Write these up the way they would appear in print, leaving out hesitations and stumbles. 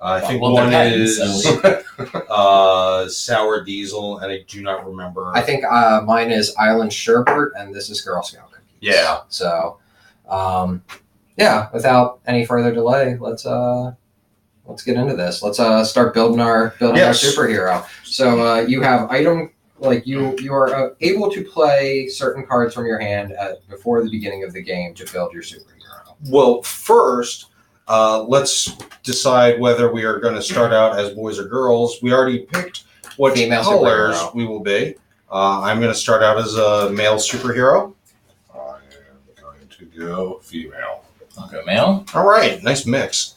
I think well, one depends, is Sour Diesel, and I do not remember. I think mine is Island Sherbet, and this is Girl Scout cookies. Yeah. So, without any further delay, let's get into this. Let's start building our superhero. So you have item. Like you are able to play certain cards from your hand before the beginning of the game to build your superhero. Well, first, let's decide whether we are going to start out as boys or girls. We already picked what Female colors superhero. we will be. I'm going to start out as a male superhero. I am going to go female. I'll go male. All right, nice mix.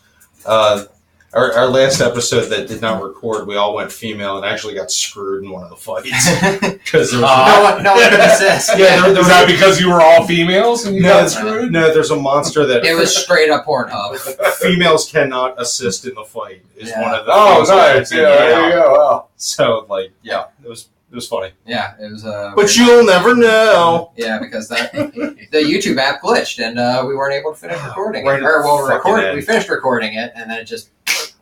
Our last episode that did not record, we all went female and actually got screwed in one of the fights because there was no one could assist. Yeah, Is that because you were all females and you got screwed? No, there's a monster that It was straight up Pornhub. females cannot assist in the fight. Is one of the Oh, things that nice. I Yeah, did. there you go. Wow. So, it was funny. Yeah, it was. But you'll never know. Yeah, because the YouTube app glitched and we weren't able to finish recording Right it. at the fucking end. We finished recording it and then it just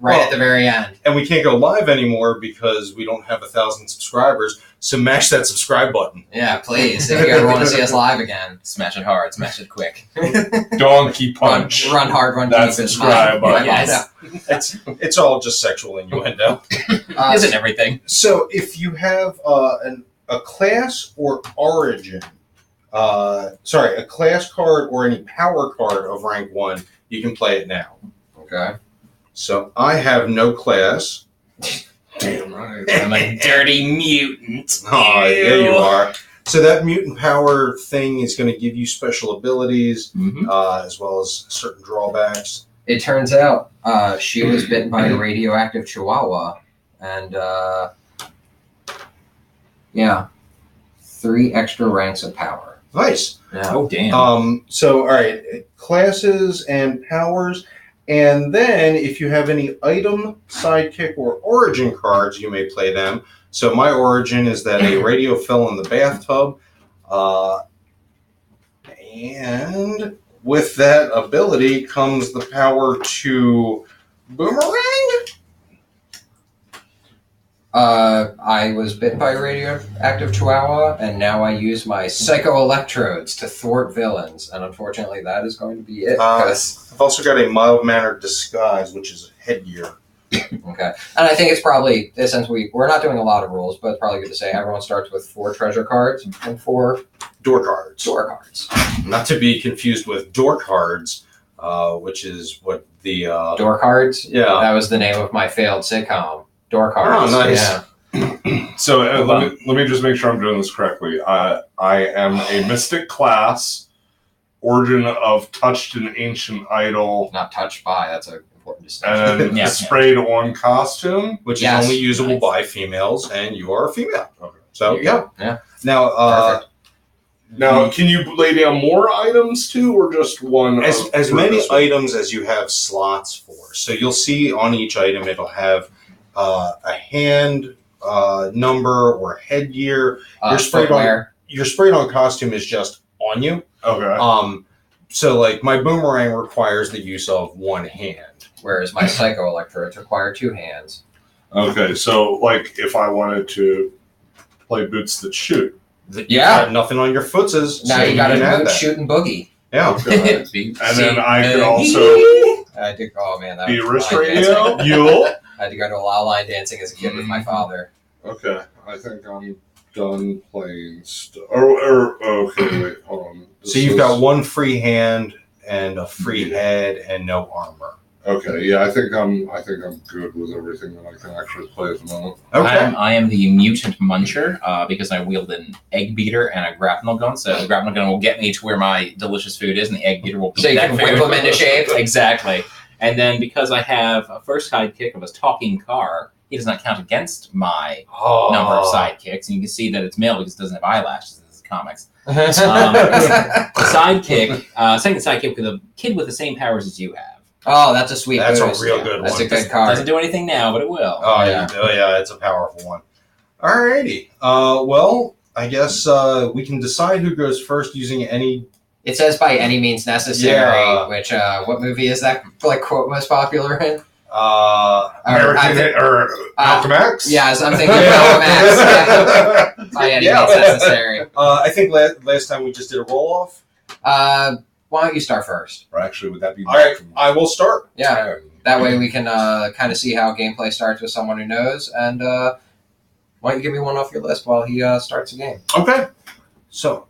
at the very end. And we can't go live anymore because we don't have 1,000 subscribers. So mash that subscribe button. Yeah, please. If you ever want to see us live again, Smash it hard, smash it quick. Donkey punch. run hard, run That deep. subscribe button. Yes. It's all just sexual innuendo. Isn't everything? So if you have a class or origin, a class card or any power card of rank 1, you can play it now. Okay. So I have no class. Damn right. I'm a dirty mutant. Oh, yeah, you are. So that mutant power thing is going to give you special abilities, as well as certain drawbacks. It turns out she was bitten by a radioactive chihuahua, and 3 extra ranks of power. Nice. Yeah. Oh, damn. So, all right, classes and powers. And then if you have any item, sidekick, or origin cards, you may play them. So my origin is that a radio fell in the bathtub. And with that ability comes the power to boomerang. I was bitten by a radioactive chihuahua, and now I use my psycho-electrodes to thwart villains. And unfortunately, that is going to be it. I've also got a mild-mannered disguise, which is headgear. Okay. And I think it's probably, since we're not doing a lot of rules, but it's probably good to say everyone starts with 4 treasure cards and 4 Door cards. door cards. Not to be confused with door cards, which is what the... Door cards? Yeah. That was the name of my failed sitcom. Door cards. Oh, nice. Yeah. So let me just make sure I'm doing this correctly. I am a mystic class, origin of touched an ancient idol, Not touched by, that's an important distinction. and Yeah. sprayed on costume. Which Yes. is only usable Nice. by females, and you are a female. Okay. So, There you go. Yeah. Now, Perfect. Now, can you lay down more items too, or just one? as many items as you have slots for. So you'll see on each item it'll have a hand number or headgear. Footwear. Your sprayed on costume is just on you. Okay. So like my boomerang requires the use of one hand. Whereas my psycho-electrodes require 2 hands. Okay. So, like, if I wanted to play boots that shoot. You Yeah. got nothing on your footses. Now so you got can add to that. shoot and boogie. Yeah. Okay. And then I could also I did. Oh man, that be was wrist line dancing. radio. Yule. I had to go to a lot of line dancing as a kid with my father. Okay. I think I'm done playing stuff. Okay. Wait. Hold on. So you've got one free hand and a free head and no armor. Okay, yeah, I think I'm good with everything that I can actually play at the moment. Okay. I am the mutant muncher because I wield an egg beater and a grapnel gun. So the grapnel gun will get me to where my delicious food is, and the egg beater will beat So you that can food. whip them into shape. Exactly. And then because I have a first sidekick of a talking car, he does not count against my number of sidekicks. And you can see that it's male because it doesn't have eyelashes in the comics. Second sidekick with a kid with the same powers as you have. Oh, that's a sweet That's boost. a real good That's one. a good card. Doesn't do anything now, but it will. Oh Yeah. yeah, it's a powerful one. Alrighty. Well, I guess we can decide who goes first using any. It says by any means necessary, Yeah. which, what movie is that, like, quote most popular in? Malcolm X? Yes, I'm thinking Malcolm X. Yeah. By any means necessary. I think last time we just did a roll-off. Why don't you start first? Or actually, would that be All right, I will start. Yeah. That way we can kind of see how gameplay starts with someone who knows. And why don't you give me one off your list while he starts the game? Okay. So.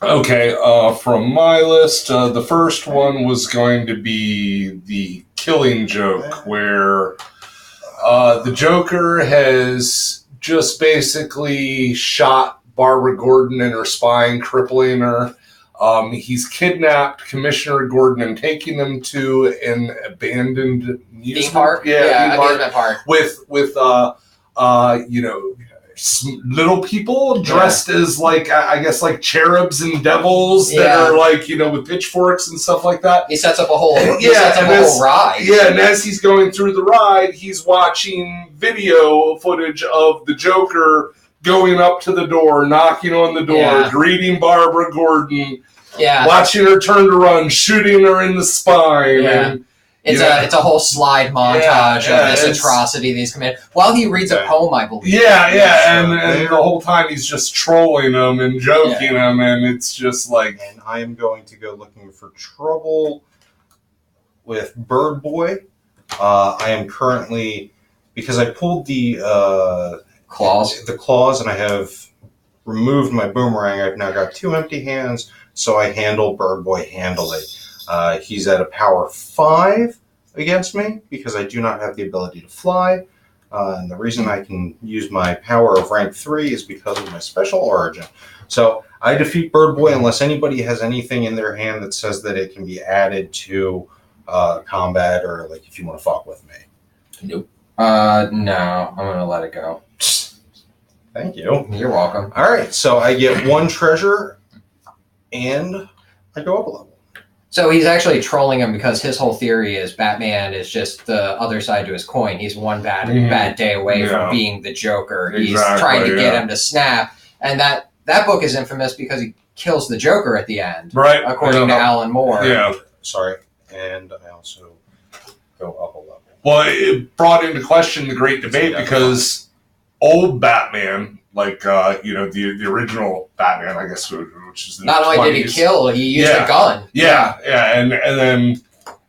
Okay, from my list, the first one was going to be the Killing Joke, where the Joker has just basically shot Barbara Gordon in her spine, crippling her. He's kidnapped Commissioner Gordon and taking them to an abandoned theme park. Yeah, amusement park with little people dressed as I guess cherubs and devils that are with pitchforks and stuff like that. He sets up a whole ride. Yeah, and as he's going through the ride, he's watching video footage of the Joker going up to the door, knocking on the door, greeting Barbara Gordon, watching her turn to run, shooting her in the spine. Yeah. And, it's a whole slide montage of this atrocity that he's committed while he reads a poem, I believe. And the whole time he's just trolling them and joking them, and it's just like. And I am going to go looking for trouble with Bird Boy. I am currently, because I pulled the claws, and I have removed my boomerang. I've now got 2 empty hands, so I handle Bird Boy handily. He's at a power 5 against me because I do not have the ability to fly. And the reason I can use my power of rank 3 is because of my special origin. So I defeat Bird Boy unless anybody has anything in their hand that says that it can be added to combat, or if you want to fuck with me. Nope. No, I'm going to let it go. Thank you. You're welcome. All right, so I get 1 treasure, and I go up a level. So he's actually trolling him because his whole theory is Batman is just the other side to his coin. He's one bad day away from being the Joker. He's trying to get him to snap. And that book is infamous because he kills the Joker at the end. Right. According to Alan Moore. Yeah. Sorry. And I also go up a level. Well, it brought into question the great debate because old Batman, the original Batman, I guess, which is not only did he kill, he used a gun.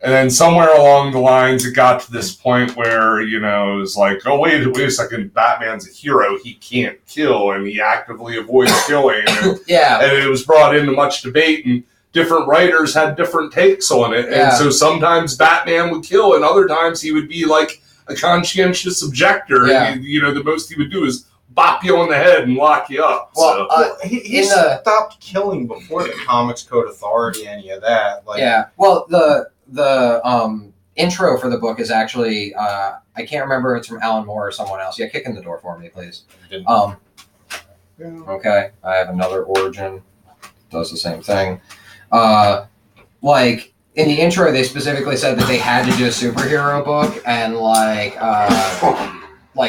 And then somewhere along the lines, it got to this point where it was like, oh wait a second, Batman's a hero, he can't kill, and he actively avoids killing. And it was brought into much debate, and different writers had different takes on it. And so sometimes Batman would kill, and other times he would be like a conscientious objector. And the most he would do is bop you on the head and lock you up. Well, he stopped killing before the Comics Code Authority, any of that. Well, the intro for the book is actually I can't remember if it's from Alan Moore or someone else. Yeah, kick in the door for me, please. Okay, I have another origin. Does the same thing. In the intro, they specifically said that they had to do a superhero book, and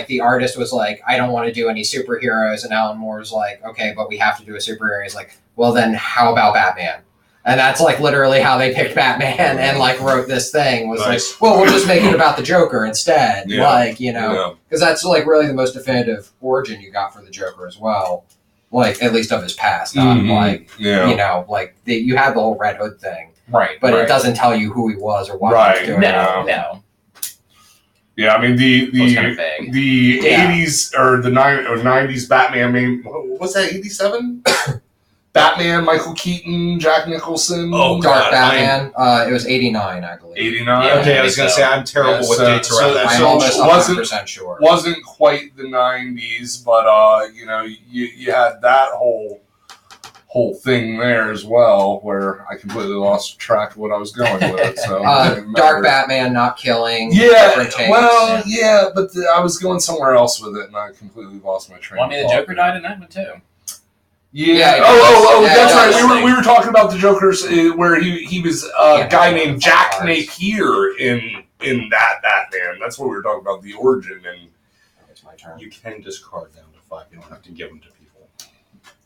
the artist was like, I don't want to do any superheroes, and Alan Moore's like, okay, but we have to do a superhero. He's like, well then how about Batman? And that's literally how they picked Batman and wrote this thing was well, we'll just make it about the Joker instead. Because that's really the most definitive origin you got for the Joker as well. At least of his past. You had the whole Red Hood thing. Right. But it doesn't tell you who he was or what he was doing. No. Yeah, I mean the 80s or the 90s Batman. What's that? 87? Batman, Michael Keaton, Jack Nicholson. Oh, Dark Batman. It was 89, I believe. 89. Yeah, okay, I was going to say I'm terrible with dates around that. I'm almost 100% sure. Wasn't quite the 90s, but you had that whole thing there as well, where I completely lost track of what I was going with. So Dark Batman not killing. But I was going somewhere else with it, and I completely lost my train. The Joker died in that one too. Yeah. That's right. We were talking about the Jokers where he was a guy named Jack Napier in that Batman. That's what we were talking about, the origin. And it's my turn. You can discard down to 5. You don't have to give them to people.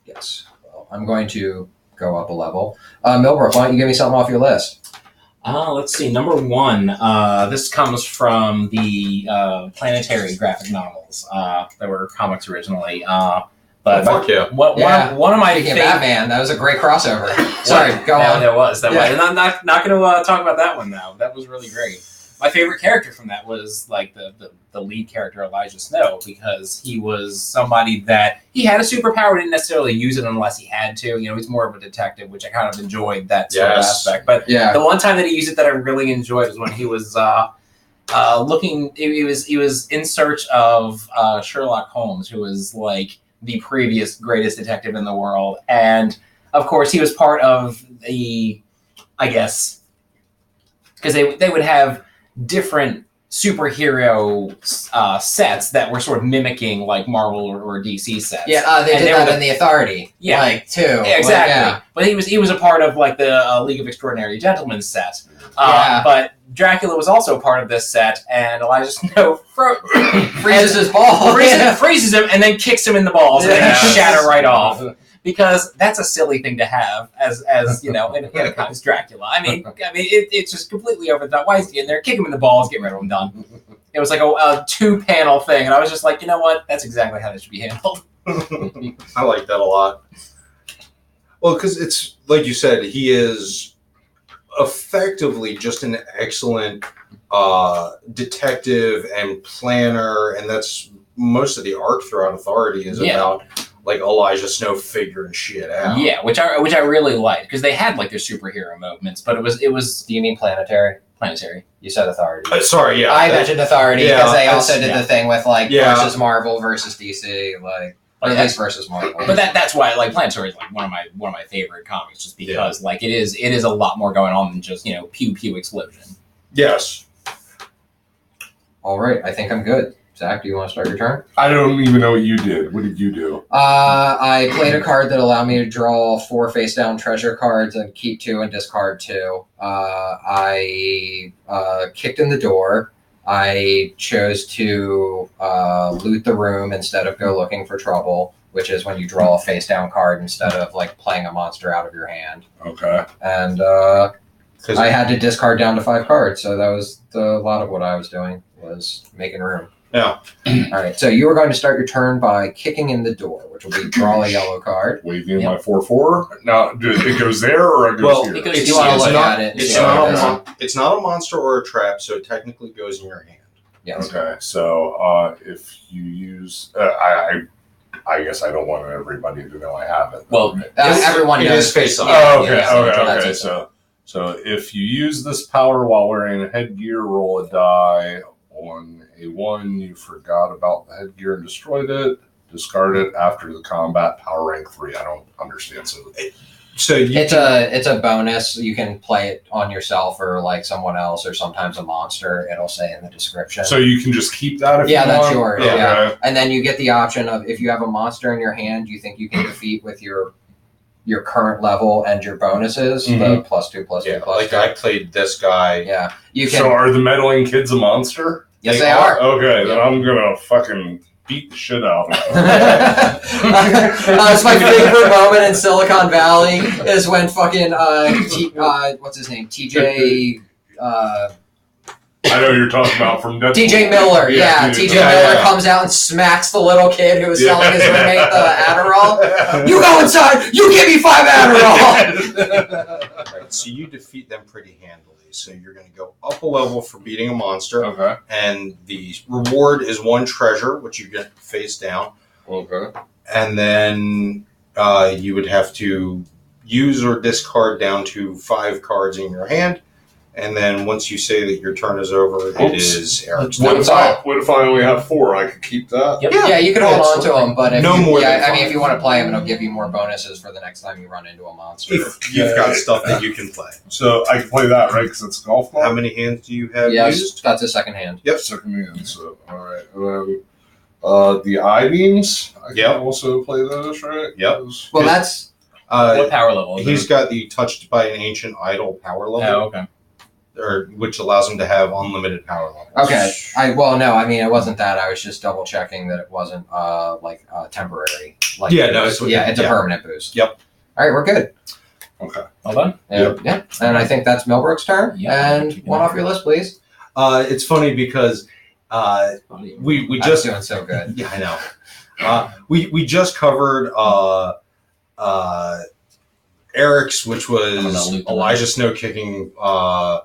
Yes. Well, I'm going to go up a level. Milbrook, why don't you give me something off your list? Let's see. Number 1. This comes from the Planetary graphic novels. That were comics originally. But fuck yeah. One of my Speaking favorite. of Batman, that was a great crossover. Sorry, go on. That was. Yeah. And I'm not going to talk about that one now. That was really great. My favorite character from that was like the lead character, Elijah Snow, because he was somebody that he had a superpower, didn't necessarily use it unless he had to. You know, he's more of a detective, which I kind of enjoyed that sort of aspect. But the one time that he used it that I really enjoyed was when he was looking. He was in search of Sherlock Holmes, who was like the previous greatest detective in the world, and of course he was part of the, I guess, because they would have different superhero sets that were sort of mimicking like Marvel or DC sets. Yeah, they did that in The Authority. Yeah, like too. Yeah, exactly. Yeah. But he was a part of like the League of Extraordinary Gentlemen set. But Dracula was also part of this set, and Elijah Snow freezes his ball, freezes him, and then kicks him in the balls, and then he shatter right off. Because that's a silly thing to have, as you know, in a kind of Dracula. I mean, it's just completely over the top. Why is he in there? Kick him in the balls, get rid of him, done. It was like a 2-panel thing, and I was just like, you know what? That's exactly how this should be handled. I like that a lot. Well, because it's like you said, he is effectively just an excellent detective and planner, and that's most of the arc throughout Authority is about like Elijah Snow figuring shit out. Yeah, which I really liked, because they had like their superhero moments, but it was. Do you mean Planetary? Planetary. You said Authority. Sorry, yeah. I mentioned Authority because they also did the thing with like versus Marvel versus DC, like or at least versus Marvel. But that's why like Planetary is like one of my favorite comics, just because like it is a lot more going on than just, you know, pew pew explosion. Yes. All right, I think I'm good. Zach, do you want to start your turn? I don't even know what you did. What did you do? I played a card that allowed me to draw 4 face-down treasure cards and keep 2 and discard 2. I kicked in the door. I chose to loot the room instead of go looking for trouble, which is when you draw a face-down card instead of like playing a monster out of your hand. Okay. And I had to discard down to 5 cards, so that was a lot of what I was doing, was making room. Yeah. All right. So you are going to start your turn by kicking in the door, which will be draw a yellow card. Waving my 4/4. Now, it goes there or it goes here? It goes, you want to look at it. It's not a monster or a trap, so it technically goes in your hand. Yes. Okay. So if you use, I guess I don't want everybody to know I have it. Well, everyone knows. It is face on. Oh, okay. So if you use this power while wearing a headgear, roll a die. On a 1, you forgot about the headgear and destroyed it. Discard it after the combat. Power rank 3. I don't understand. So it's a bonus. You can play it on yourself or like someone else or sometimes a monster. It'll say in the description. So you can just keep that if you want? That's yours. Okay. Yeah. And then you get the option of if you have a monster in your hand you think you can defeat with your current level and your bonuses, the +2, +2, like 2. I played this guy. Yeah. You can. So are the meddling kids a monster? Yes, they are. Okay, then I'm gonna fucking beat the shit out of them. It's my favorite moment in Silicon Valley is when fucking what's his name? TJ. I know you're talking about from TJ Miller. Yeah, TJ Miller comes out and smacks the little kid who was selling his roommate the Adderall. You go inside. You give me 5 Adderall. Right, so you defeat them pretty handily. So you're going to go up a level for beating a monster. Okay. And the reward is 1 treasure, which you get face down. Okay. And then you would have to use or discard down to 5 cards in your hand. And then once you say that your turn is over, it is Eric's turn. What if I only have 4? I could keep that? Yep. Yeah, you can hold on to them, but if if you want to play them, it'll give you more bonuses for the next time you run into a monster. If you've got stuff that you can play. So I can play that, right? Because it's a golf ball? How many hands do you have Yes, used? that's a second hand. Yep. Second hand. So, all right. The I-beams, I can also play those, right? Yep. Well, that's... what power level is He's got the touched by an ancient idol power level. Oh, okay. Which allows him to have unlimited power levels. Okay. It wasn't that. I was just double checking that it wasn't temporary. It's a permanent boost. Yep. All right, we're good. Okay. Well done. Yeah. And I think that's Milbrook's turn. Yeah. And one off your list, please. It's funny because we I'm just doing so good. yeah, I know. We just covered Eric's, which was Elijah Snow kicking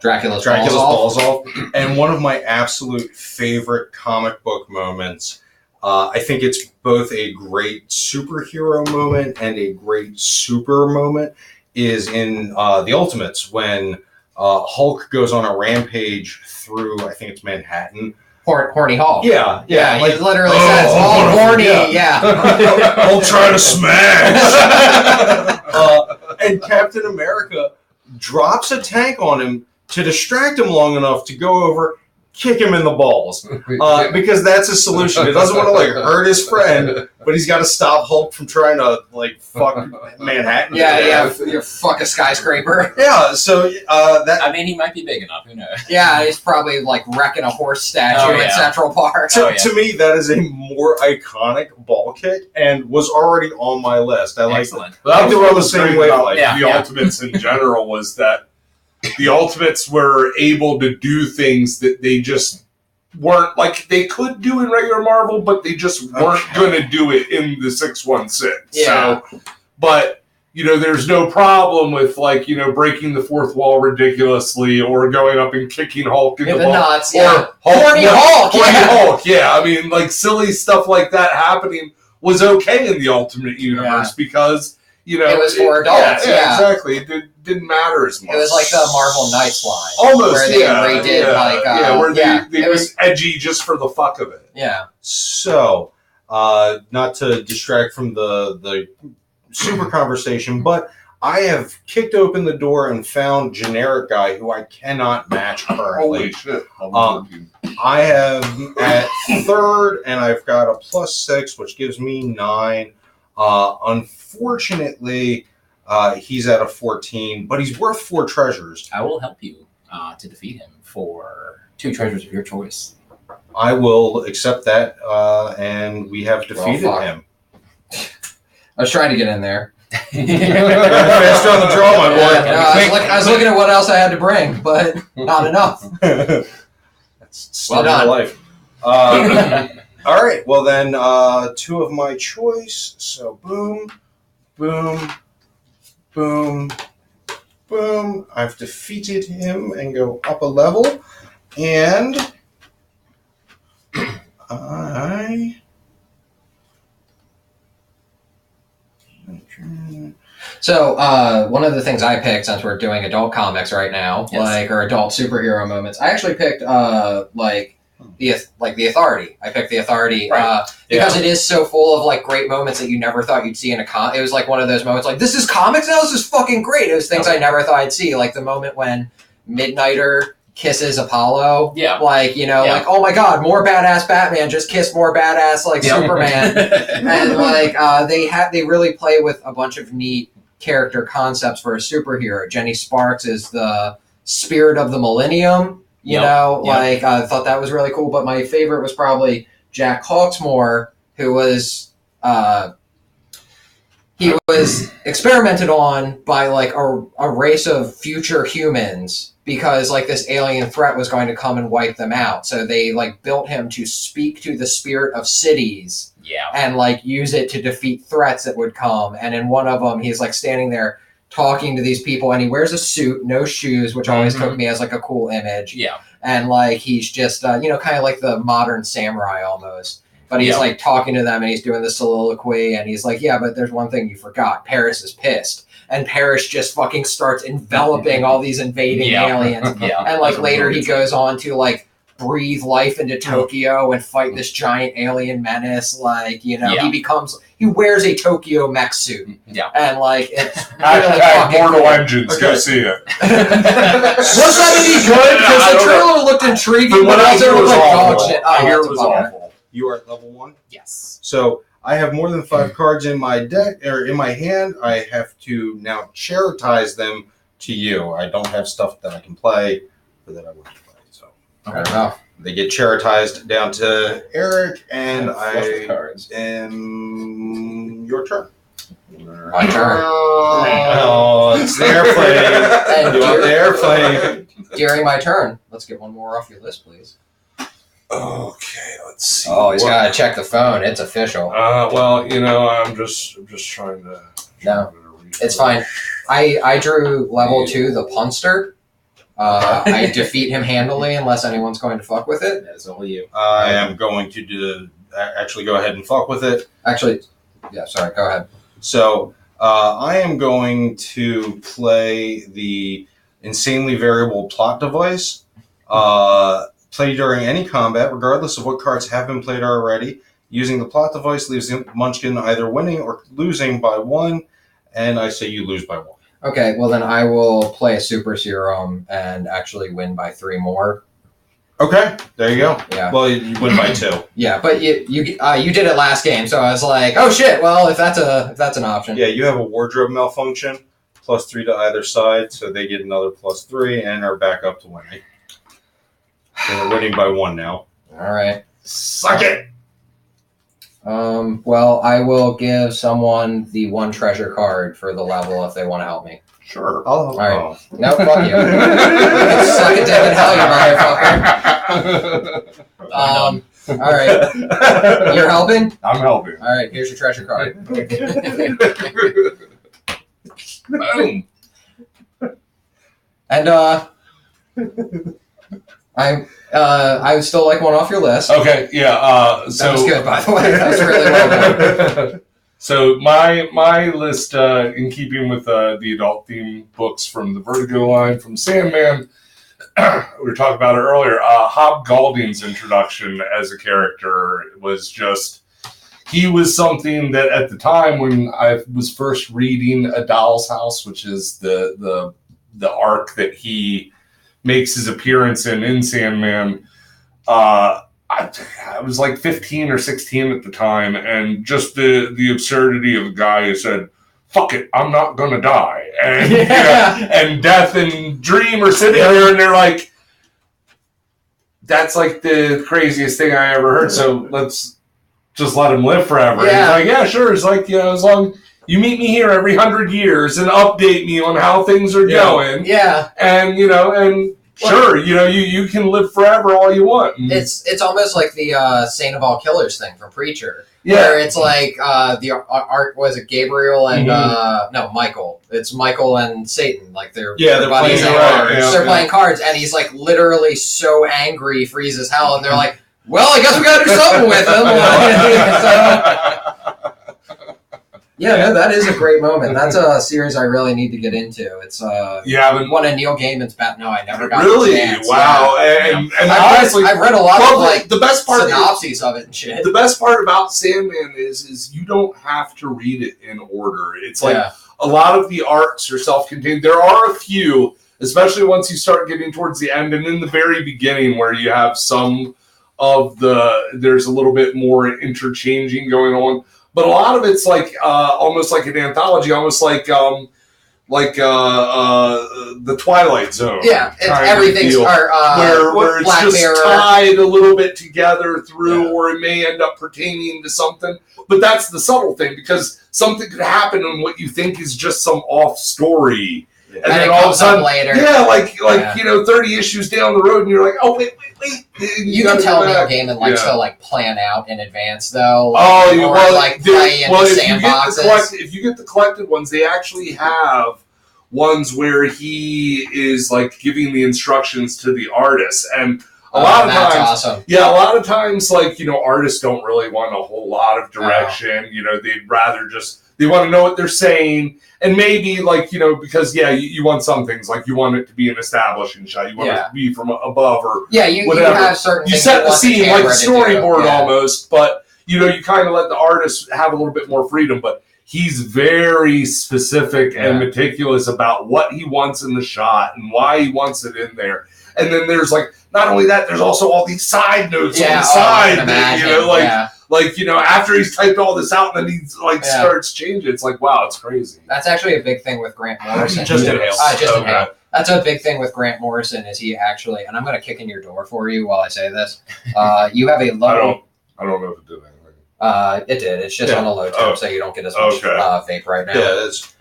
Dracula's balls off, and one of my absolute favorite comic book moments. I think it's both a great superhero moment and a great super moment. Is in the Ultimates when Hulk goes on a rampage through, I think it's Manhattan. Horny Hulk. Yeah. He Like, literally says, "Oh, horny." Yeah. I'll try to smash. And Captain America drops a tank on him to distract him long enough to go over, kick him in the balls, because that's his solution. He doesn't want to like hurt his friend, but he's got to stop Hulk from trying to like fuck Manhattan. You fuck a skyscraper. Yeah. So that. I mean, he might be big enough. Who knows? Yeah, he's probably like wrecking a horse statue in Central Park. To me, that is a more iconic ball kick and was already on my list. I like Excellent. That was the same way. about the Ultimates in general was that the Ultimates were able to do things that they just weren't, like, they could do in regular Marvel, but they just weren't going to do it in the 616. Yeah. So, but, you know, there's no problem with, like, you know, breaking the fourth wall ridiculously or going up and kicking Hulk in the ball. nuts, Or Horny Hulk, Hulk, yeah. I mean, like, silly stuff like that happening was okay in the Ultimate Universe because, you know, it was for adults. Yeah, exactly. It didn't matter as much. It was like the Marvel Knights line. Almost, where they redid where they was edgy just for the fuck of it. Yeah. So, not to distract from the super conversation, but I have kicked open the door and found generic guy who I cannot match currently. Holy shit. I have at third, and I've got a +6, which gives me 9. Unfortunately, he's at a 14, but he's worth 4 treasures. I will help you to defeat him for 2 treasures of your choice. I will accept that, and we have defeated him. I was trying to get in there. Fast on the draw, my boy. I was looking at what else I had to bring, but not enough. That's Well done. life. All right. Well, then, 2 of my choice. So, boom, boom, boom, boom. I've defeated him and go up a level. And So, one of the things I picked, since we're doing adult comics right now, or adult superhero moments, I actually picked the Authority. I picked the Authority because it is so full of like great moments that you never thought you'd see in a comic. It was like one of those moments like, this is comics now. This is fucking great. It was things I never thought I'd see, like the moment when Midnighter kisses Apollo. Yeah. Like, you know, like, oh my god, more badass Batman just kissed more badass like Superman. And like they really play with a bunch of neat character concepts for a superhero. Jenny Sparks is the spirit of the millennium. You know, like I thought that was really cool. But my favorite was probably Jack Hawksmoor, who was he was experimented on by like a race of future humans because like this alien threat was going to come and wipe them out. So they like built him to speak to the spirit of cities and like use it to defeat threats that would come. And in one of them, he's like standing there talking to these people and he wears a suit, no shoes, which always took me as like a cool image. Yeah. And like he's just, you know, kind of like the modern samurai almost. But he's like talking to them and he's doing the soliloquy and he's like, yeah, but there's one thing you forgot. Paris is pissed. And Paris just fucking starts enveloping all these invading aliens. And like later he goes on to like breathe life into Tokyo and fight this giant alien menace. Like, you know, he wears a Tokyo mech suit. Yeah. And like, it's really fucking Mortal cool. Engines, go see it. Was that any good? Because the trailer looked intriguing, but also looked like dog shit. I hear it was awful. You are at level 1? Yes. So I have more than 5 cards in my deck or in my hand. I have to now charitize them to you. I don't have stuff that I can play or that I want to play. So they get charitized down to Eric, and I am your turn. My turn. Oh, it's the airplane. And You want the airplane? during my turn, let's get one more off your list, please. Okay, let's see. Oh, he's got to check the phone. It's official. Well, I'm just trying to. No, it's fine. I drew level 2, the Punster. I defeat him handily unless anyone's going to fuck with it. That's all you. I am going to actually go ahead and fuck with it. Actually, yeah, sorry, go ahead. So I am going to play the insanely variable plot device. Play during any combat, regardless of what cards have been played already. Using the plot device leaves the Munchkin either winning or losing by 1, and I say you lose by 1. Okay, well then I will play a Super Serum and actually win by 3 more. Okay, there you go. Yeah. Well, you win by 2. Yeah, but you did it last game, so I was like, oh shit. Well, if that's an option. Yeah, you have a wardrobe malfunction, +3 to either side, so they get another +3 and are back up to winning. So we're winning by 1 now. All right. Suck it. Well, I will give someone the 1 treasure card for the level if they want to help me. Sure. All right. No, fuck you. Suck it, David. Hell, you motherfucker. All right. You're helping? I'm helping. All right. Here's your treasure card. Boom. And I would still like one off your list. Okay, yeah. So That was good, by the way. That was really well done. So my list, in keeping with the adult theme books from the Vertigo line from Sandman, we were talking about it earlier. Hob Golding's introduction as a character was just, he was something that at the time when I was first reading A Doll's House, which is the arc that he makes his appearance in Sandman, I was like 15 or 16 at the time, and just the absurdity of a guy who said, fuck it, I'm not gonna die. And, and Death and Dream are sitting there and they're like, that's like the craziest thing I ever heard, so let's just let him live forever. Yeah. He's like, yeah, sure. It's like, as long you meet me here every 100 years and update me on how things are going. Yeah. And, sure, you can live forever all you want. And It's almost like the Saint of All Killers thing from Preacher. Yeah. Where it's like the art was it Gabriel and no, Michael. It's Michael and Satan. Like they're buddies playing and cards. they're playing cards, and he's like literally so angry, frees as hell, and they're like, well, I guess we gotta do something with him. No, that is a great moment. That's a series I really need to get into. It's one of Neil Gaiman's No, I never got really? the chance. Wow. Yeah. And I've read a lot of the best part synopses of it and shit. The best part about Sandman is you don't have to read it in order. It's like a lot of the arcs are self-contained. There are a few, especially once you start getting towards the end and in the very beginning, where you have some of there's a little bit more interchanging going on. But a lot of it's like almost like an anthology, almost like the Twilight Zone. Yeah, everything's where it's Black just Mirror. tied a little bit together through, or it may end up pertaining to something. But that's the subtle thing, because something could happen in what you think is just some off story. And then all of a sudden, later. 30 issues down the road, and you're like, oh, wait. You can tell Neil Gaiman likes to plan out in advance, though. Play in the sandboxes. If you get the collected ones, they actually have ones where he is like giving the instructions to the artists, and a lot of times, awesome. Yeah, a lot of times, artists don't really want a whole lot of direction. They'd rather they want to know what they're saying. And maybe, because, you want some things, like you want it to be an establishing shot. You want it to be from above or you whatever. You have certain you things set the want scene, like the storyboard Yeah. almost, but, you kind of let the artist have a little bit more freedom. But he's very specific and meticulous about what he wants in the shot and why he wants it in there. And then there's, not only that, there's also all these side notes on the side that, after he's typed all this out and then he starts changing. It's like, wow, it's crazy. That's actually a big thing with Grant Morrison. Just inhale. Inhale. That's a big thing with Grant Morrison is he actually, and I'm going to kick in your door for you while I say this. You have a level. I don't know if it did anything. It did. It's just on a low tip, so you don't get as much vape right now. Yeah, it's...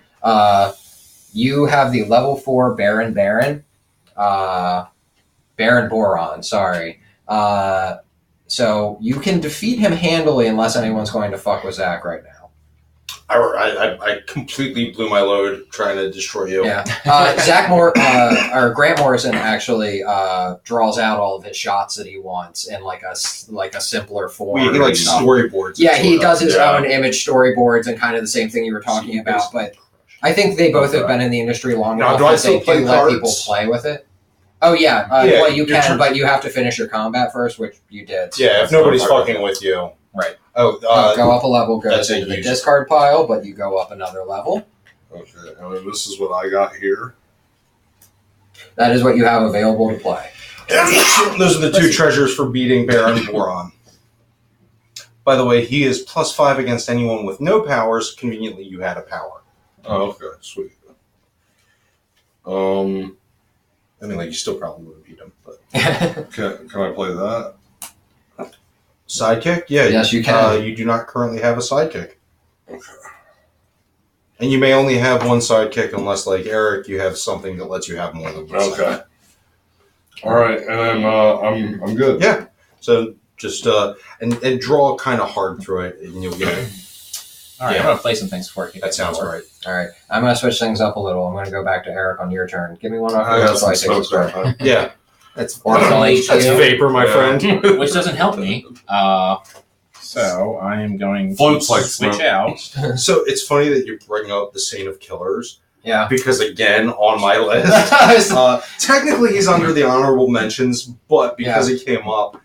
You have the level 4 Baron Boron, sorry. So you can defeat him handily unless anyone's going to fuck with Zakk right now. I completely blew my load trying to destroy you. Yeah. Or Grant Morrison actually draws out all of his shots that he wants in like a simpler form. He like storyboards. Yeah, he does his own image storyboards and kind of the same thing you were talking about, but I think they both have been in the industry long enough that they do let people play with it. Oh, yeah. Well, you can, but you have to finish your combat first, which you did. So yeah, if nobody's fucking with you. Right. Go up a level, goes into the discard pile, but you go up another level. Okay, and then this is what I got here. That is what you have available to play. Those are the 2 treasures for beating Baron Boron. By the way, he is +5 against anyone with no powers. Conveniently, you had a power. Oh, okay, sweet. I mean, like, you still probably would have beat him, but... Can I play that? Sidekick? Yeah. Yes, you can. You do not currently have a sidekick. Okay. And you may only have one sidekick unless, like Eric, you have something that lets you have more than one sidekick. All right, and then I'm good. Yeah. So just and draw kind of hard through it, and you'll get it. All right, I'm going to play some things for you. That sounds right. All right. I'm going to switch things up a little. I'm going to go back to Eric on your turn. Give me one off. I got some smokes that time. Yeah. That's Unfortunately, vapor, my friend. Which doesn't help me. So I am going Floats to like switch smoke. out. So it's funny that you bring up the Saint of Killers. Yeah. Because, again, on my list, technically he's under the honorable mentions, but because he came up,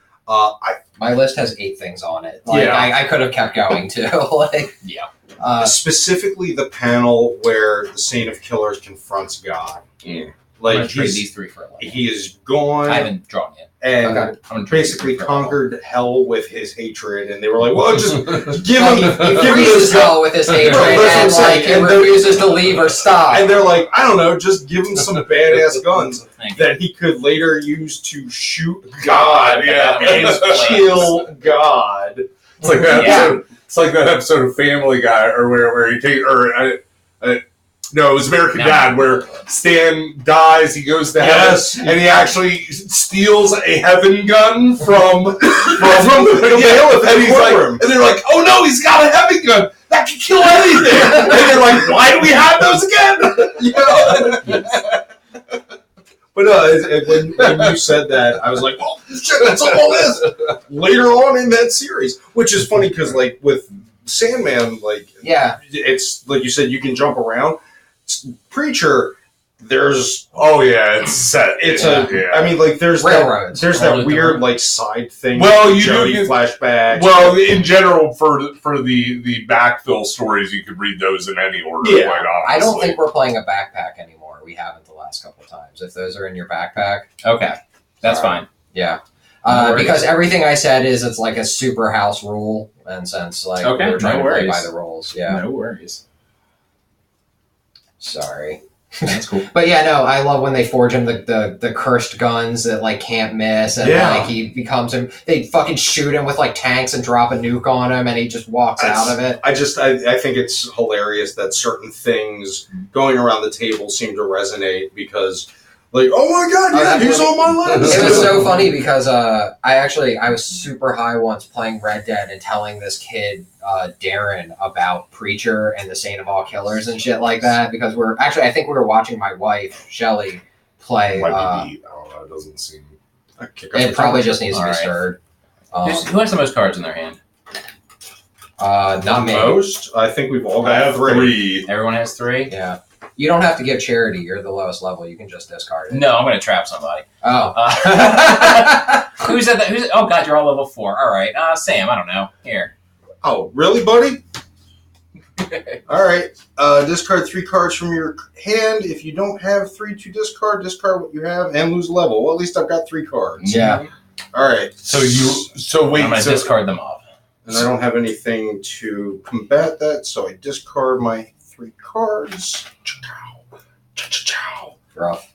my list has 8 things on it. Like, I could have kept going, too. Like, specifically the panel where the Saint of Killers confronts God. Mm. Like, I'm going to trade these 3 for a level. he is gone. I haven't drawn yet. And I'm gonna trade basically these 3 for a level. conquered hell with his hatred, and they were like, well, just give him... he freezes hell with his hatred, and like, he refuses to leave or stop. And they're like, I don't know, just give him some badass guns Thank you. that he could later use to shoot God Yeah. and kill God. It's like that episode. It's like that episode of Family Guy, or where he takes, no, it was American Dad, where Stan dies, he goes to heaven, and he actually steals a heaven gun from the bailiff, and he's like, and they're like, oh no, he's got a heaven gun that can kill anything, and they're like, why do we have those again? But when you said that, I was like, oh shit, that's all it is. Later on in that series, which is funny because like with Sandman, like it's like you said, you can jump around. Preacher, there's it's set. I mean, like there's railroads. That weird like side thing. Well, you Jody do flashbacks. Well, in general, for the backfill stories, you could read those in any order. Yeah. Quite honestly. I don't think we're playing a backpack anymore. We haven't the last couple of times. If those are in your backpack, Okay, that's fine. yeah. No worries. Because everything I said is it's like a super house rule, and since like we're trying to play by the rules, No worries. Sorry. That's cool. But yeah, no, I love when they forge him the cursed guns that like can't miss, and like he becomes him. They fucking shoot him with like tanks and drop a nuke on him, and he just walks out of it. I think it's hilarious that certain things going around the table seem to resonate because, like, oh my god, he's on my list. It was so funny because I was super high once playing Red Dead and telling this kid Darren about Preacher and the Saint of All Killers and shit like that because I think we were watching my wife Shelly play. Might be beat. I don't know. It doesn't seem. It probably just needs to be stirred. Who has the most cards in their hand? Not me. Most. I think we've all I got have 3. Everyone has 3? Yeah. You don't have to give charity. You're the lowest level. You can just discard it. No, I'm going to trap somebody. Oh. Who's at that? Oh, God, you're all level 4. All right. Sam, I don't know. Here. Oh, really, buddy? All right. Discard 3 cards from your hand. If you don't have 3 to discard what you have and lose level. Well, at least I've got 3 cards. Yeah. All right. So wait. I'm going to discard them off. And I don't have anything to combat that, so I discard my 3 cards. Rough.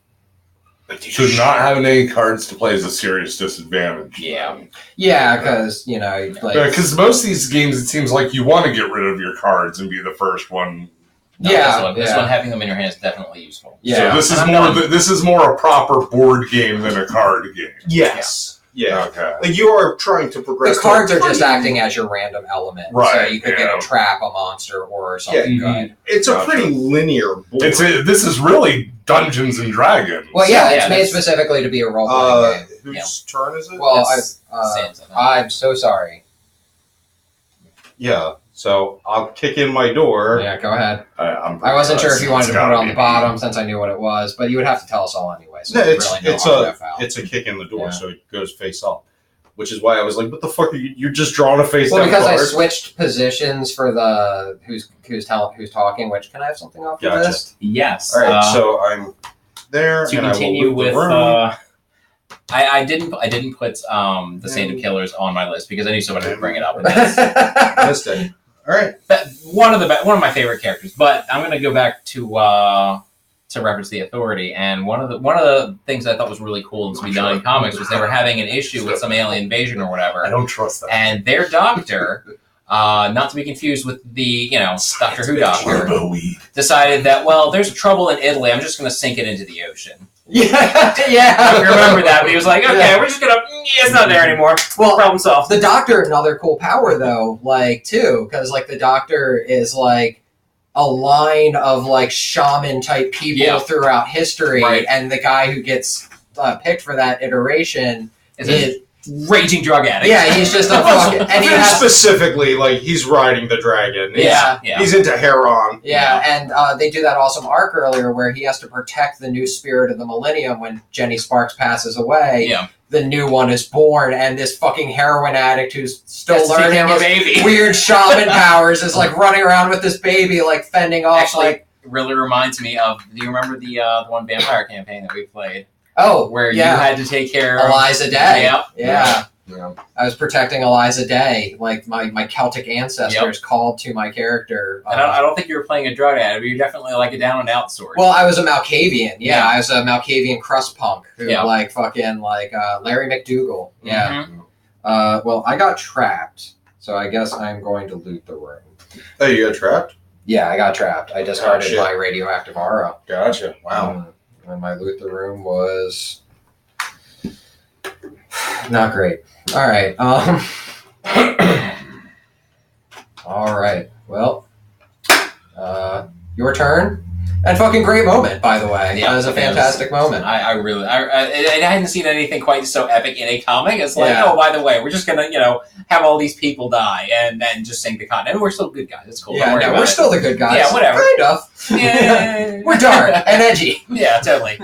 So not having any cards to play is a serious disadvantage. Yeah. Yeah, because you know, like Because most of these games, it seems like you want to get rid of your cards and be the first one. No, Yeah, this one, having them in your hand is definitely useful. Yeah. So this is more a proper board game than a card game. Yes. Yeah. Okay. Like you are trying to progress. the cards are just acting as your random element. So Right, you could get a trap, a monster, or something good. It's a pretty linear board. This is really Dungeons and Dragons. Well, yeah, Yeah, it's made specifically to be a role-playing game. Whose turn is it? Well, Sam's, I think. I'm so sorry. Yeah. So I'll kick in my door. Yeah, go ahead. I I wasn't sure if you wanted to put it on the bottom since I knew what it was, but you would have to tell us all anyway. So No, there's really no harm, no foul. it's a kick in the door, Yeah. so it goes face up. Which is why I was like, "What the fuck are you? You're just drawing a face Well, down because I card." switched positions for the who's talking. Which can I have something off of Gotcha. this? Yes. All right, so I'm there. to and continue I will with, loot the room. I didn't put the Saint of Killers on my list because I knew somebody would bring it up. And that's Missed it. All right. one of my favorite characters. But I'm going to go back to reference the Authority, and one of the things I thought was really cool to be done in comics was they were having an issue with some alien invasion or whatever. I don't trust that. And their doctor, not to be confused with the Doctor Who doctor, decided that there's trouble in Italy. I'm just going to sink it into the ocean. Yeah, I yeah. remember that. But he was like, okay, we're just gonna. It's not there anymore. Well, Problem solved. the Doctor, another cool power though, like too, because like the Doctor is like a line of like shaman type people throughout history, Right. and the guy who gets picked for that iteration Is a raging drug addict. yeah, he's just a fucking, and he Very has specifically, like he's riding the dragon. Yeah. He's into heron. yeah, and they do that awesome arc earlier where he has to protect the new spirit of the millennium when Jenny Sparks passes away. Yeah. The new one is born, and this fucking heroin addict who's still Has to take learning care of a his baby. weird shaman powers is like running around with this baby, like fending off. Actually, like, it really reminds me of. Do you remember the one vampire campaign that we played where you yeah, had to take care of Eliza Day. Yep. Yeah. Yeah. I was protecting Eliza Day, like my Celtic ancestors called to my character. I don't think you were playing a drug addict, but you're definitely like a down and out sort. Well, I was a Malkavian. Yeah, Yeah. I was a Malkavian crust punk who Yeah. like fucking like Larry McDougal. Yeah. Mhm. Well, I got trapped, so I guess I'm going to loot the room. Oh, you got trapped? Yeah, I got trapped. I discarded shit. my radioactive aura. Gotcha. Wow. And my loot the room was not great. All right. All right. Well, your turn. And fucking great moment, by the way. Yeah, That was a fantastic moment. I really, I hadn't seen anything quite so epic in a comic. It's like, Yeah. oh, by the way, we're just gonna, have all these people die and then just sink the continent. And we're still good guys. It's cool. Don't Yeah, worry no, about we're it. still the good guys. Yeah, whatever. Kind of. Yeah. We're dark and edgy. Yeah, totally.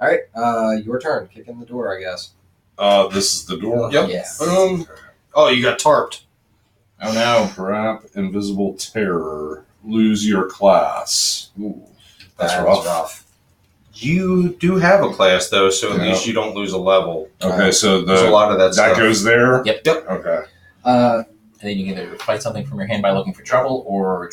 All right, your turn. Kick in the door, I guess. This is the door. Yep. Yeah. Oh, you got tarped. Oh no. Trap, invisible terror, lose your class. Ooh, that's rough. You do have a class though, so at Yeah. least you don't lose a level. Okay, so There's a lot of that stuff. goes there. Yep. Okay. And then you can either fight something from your hand by looking for trouble, or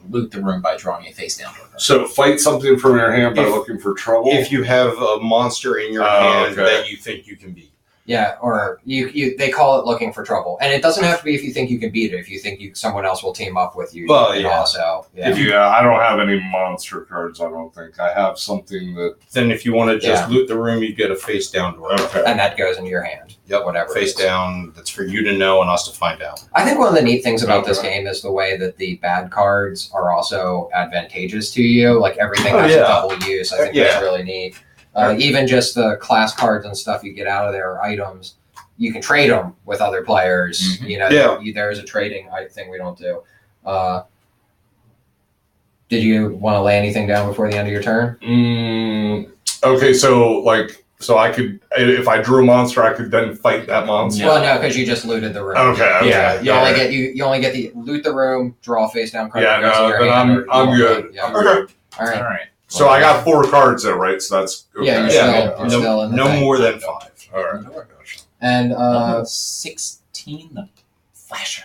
loot the room by drawing a face down. So fight something from your hand by If- looking for trouble. If you have a monster in your Oh, hand okay. that you think you can beat. Yeah, or they call it looking for trouble, and it doesn't have to be if you think you can beat it. If you think someone else will team up with you, Well, you can yeah. also. Yeah. I don't have any monster cards. I don't think I have something that. Then if you want to just loot the room, you get a face down door. Okay. And that goes into your hand. Yep. Whatever. Face it is. down. That's for you to know and us to find out. I think one of the neat things about this Okay. game is the way that the bad cards are also advantageous to you. Like everything Oh, has yeah. a double use. I think Yeah. that's really neat. Even just the class cards and stuff you get out of there, or items, you can trade them with other players. Mhm. You know, Yeah. there's a trading thing we don't do. Did you want to lay anything down before the end of your turn? Okay, so I could, if I drew a monster, I could then fight that monster. Yeah. Well, no, because you just looted the room. Okay. Yeah, you all only right. get you only get the loot the room, draw a face down card. Yeah, that goes in no, your then hand, I'm or you I'm won't good. loot. Yeah. I'm good. All right. All right. So I got 4 cards there, right? So that's okay. Yeah, you're Yeah. still in the No thing. more than 5. All right. And Level 16, the Flasher.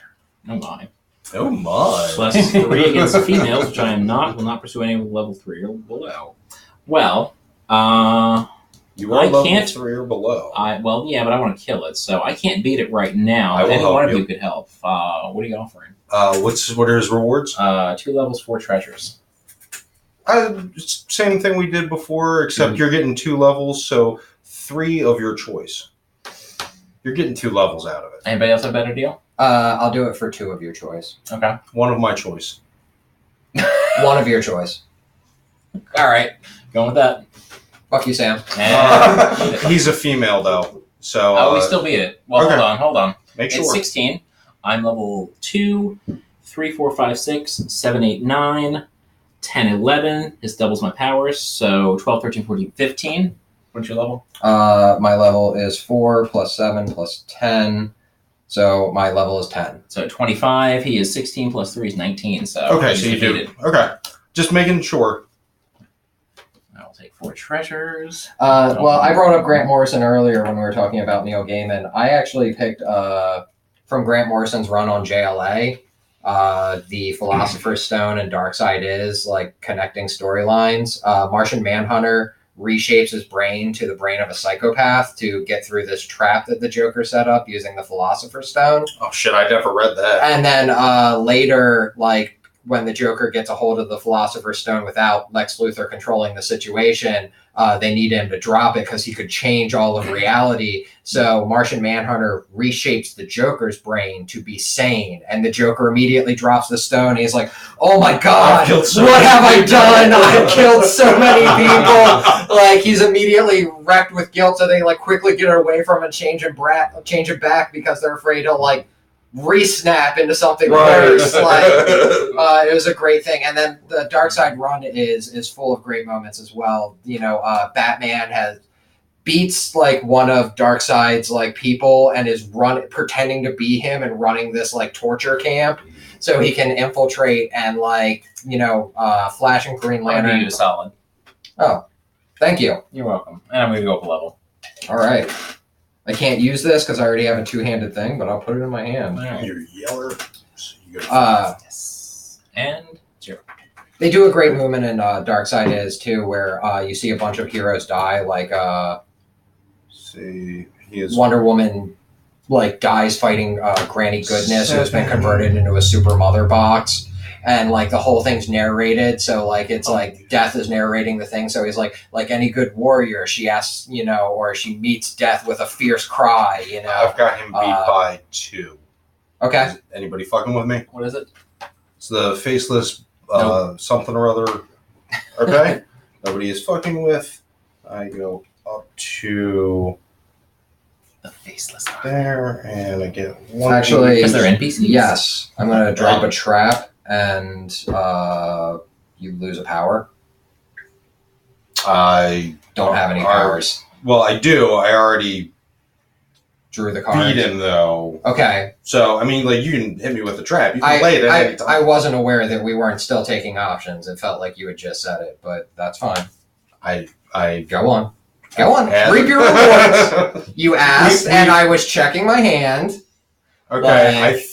Oh my. Oh my. Plus 3 against females, which I am not. Will not pursue any level 3 or below. Well, You are I level can't- 3 or below. but I want to kill it, so I can't beat it right now. I will Any help one of you. you could help. What are you offering? What are his rewards? 2 levels, 4 treasures. Same thing we did before, except you're getting 2 levels, so 3 of your choice. You're getting 2 levels out of it. Anybody else have a better deal? I'll do it for 2 of your choice. Okay. 1 of my choice. 1 of your choice. All right. Going with that. Fuck you, Sam. And He's a female, though, so we still beat it. Well, okay. hold on. make sure. It's 16. I'm level 2, 3, 4, 5, 6, 7, 8, 9, 10, 11. This doubles my powers, so 12, 13, 14, 15. What's your level? My level is 4 plus 7 plus 10. So my level is 10. So 25. He is 16 plus 3 is 19. So Okay, he's so you do. defeated. Okay. Just making sure. I will take 4 treasures. Well, I brought up Grant Morrison earlier when we were talking about Neil Gaiman. I actually picked from Grant Morrison's run on JLA, the Philosopher's Stone and Darkseid is like connecting storylines. Martian Manhunter reshapes his brain to the brain of a psychopath to get through this trap that the Joker set up using the Philosopher's Stone. Oh shit! I never read that. And then later, like when the Joker gets a hold of the Philosopher's Stone without Lex Luthor controlling the situation, they need him to drop it because he could change all of reality. So Martian Manhunter reshapes the Joker's brain to be sane, and the Joker immediately drops the stone. He's like, "Oh my God, what have I done? I've killed so many people!" Like he's immediately wrecked with guilt, so they like quickly get away from him and change him back because they're afraid he'll like re-snap into something worse. Like it was a great thing. And then the Darkseid run is full of great moments as well. You know, Batman beats like one of Darkseid's like people and is pretending to be him and running this like torture camp so he can infiltrate and like, you know, Flash and Green I'm going to Lantern. give you a solid. Oh, thank you. You're welcome. And I'm going to go up a level. All right. I can't use this because I already have a 2-handed thing, but I'll put it in my hand. All right. You're yeller. So you gotta Yes. And 0. They do a great movement in Darkseid is too, where you see a bunch of heroes die, like see, he is Wonder Woman, like dies fighting Granny Goodness, who's been converted into a super mother box, and like the whole thing's narrated. So like it's like Death is narrating the thing. So he's like any good warrior, she asks, you know, or she meets death with a fierce cry, you know. I've got him beat by 2. Okay. Is anybody fucking with me? What is it? It's the faceless Nope. something or other. Okay. Nobody is fucking with. I go up to The faceless. there, and I get 1. Actually- Because they're NPCs. Yes, I'm gonna drop a trap, and you lose a power. I Don't have any powers. well, I do. I already Drew the card. beat him though. Okay. So I mean, like you can hit me with the trap. You can I, play it at any time. I wasn't aware that we weren't still taking options. It felt like you had just said it, but that's fine. I Go on. Go on. had- Reap your rewards. You asked, and I was checking my hand. Okay.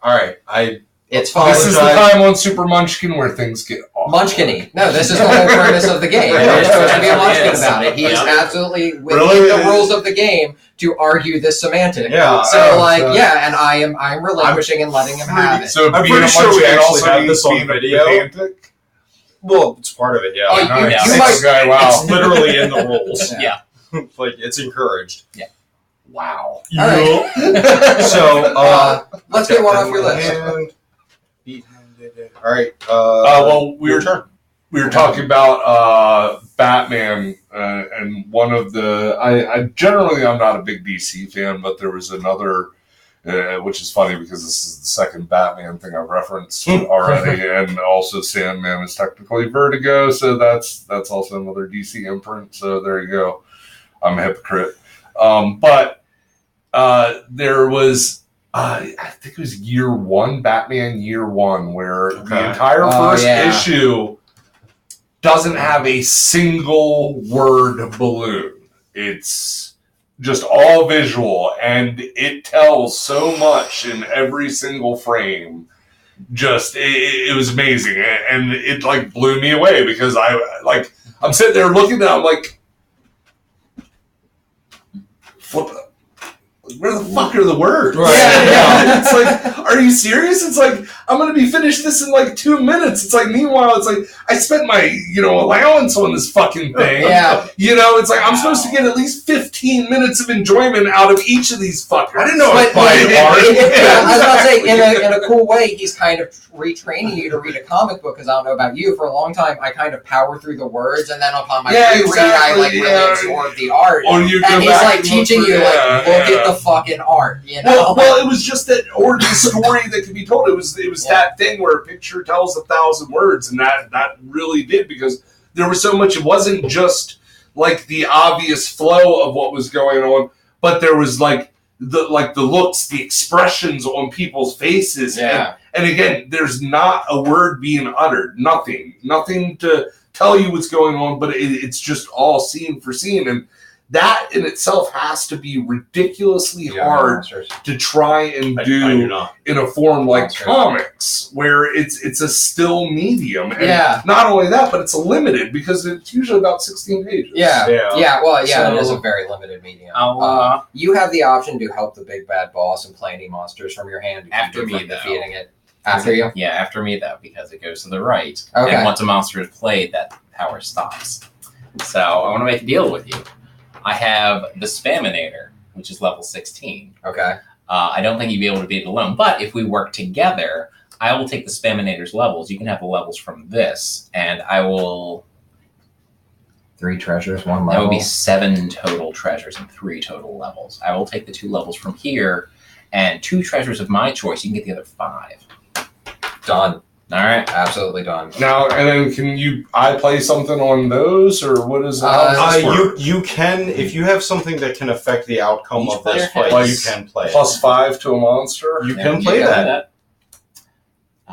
All right. It's fine. This is the time on Super Munchkin where things get off. Munchkin-y. No, this is the whole premise of the game. There's supposed to be a Munchkin about it. He is absolutely within Really? the rules of the game to argue this semantic. Yeah. So, like, yeah, and I'm relinquishing and letting him have it. So I'm being pretty a sure we Munchkin actually also have means this on being a video. pedantic? Well, it's part of it. Yeah. Oh, you Nice. might- Okay, wow. It's literally in the rules. Yeah. Like it's encouraged. Yeah. Wow. All right. So Let's get one off your list. All right. Well, we your were turn. we were talking about Batman, and one of the I generally I'm not a big DC fan, but there was another, which is funny because this is the second Batman thing I've referenced already, and also Sandman is technically Vertigo, so that's also another DC imprint. So there you go. I'm a hypocrite, but there was. I think it was year 1, Batman year 1, where the entire first issue doesn't have a single word balloon. It's just all visual, and it tells so much in every single frame. Just it was amazing, and it like blew me away because I'm sitting there looking at it, I'm like, where the fuck are the words? Right. Yeah. It's like, are you serious? It's like, I'm going to be finished this in like 2 minutes. It's like, meanwhile, it's like, I spent my, allowance on this fucking thing. Yeah. It's like, I'm supposed to get at least 15 minutes of enjoyment out of each of these fuckers. I didn't know But- I was buying art. I was about to say, in a cool way, he's kind of retraining you to read a comic book, because I don't know about you, for a long time, I kind of power through the words, and then upon my reread, I really absorb the art. Or you go And he's back like and teaching look you, for- look yeah. at the fucking art, Well, it was just that origin story that could be told. It was that thing where a picture tells 1,000 words, and that really did, because there was so much. It wasn't just like the obvious flow of what was going on, but there was like the looks, the expressions on people's faces. Yeah. And again, there's not a word being uttered. Nothing to tell you what's going on, but it's just all scene for scene. And that in itself has to be ridiculously hard to try and I do not. in a form like Monsters. comics, where it's a still medium. And Yeah. not only that, but it's a limited, because it's usually about 16 pages. Yeah. Well, it So- is a very limited medium. I'll, You have the option to help the big bad boss and play any monsters from your hand to keep After you me, from though. defeating it. After you? Yeah, after me though, because it goes to the right. Okay. And once a monster is played, that power stops. So I want to make a deal with you. I have the Spaminator, which is level 16. Okay. I don't think you'd be able to beat it alone, but if we work together, I will take the Spaminator's levels. You can have the levels from this, and I will... 3 treasures, 1 level. That would be 7 total treasures and 3 total levels. I will take the 2 levels from here, and 2 treasures of my choice. You can get the other 5. Done. All right. Absolutely done. Now, and then can I play something on those, or what is how does this work? You can, if you have something that can affect the outcome Each of this player fight, has you can play it. +5 to a monster? You can play that.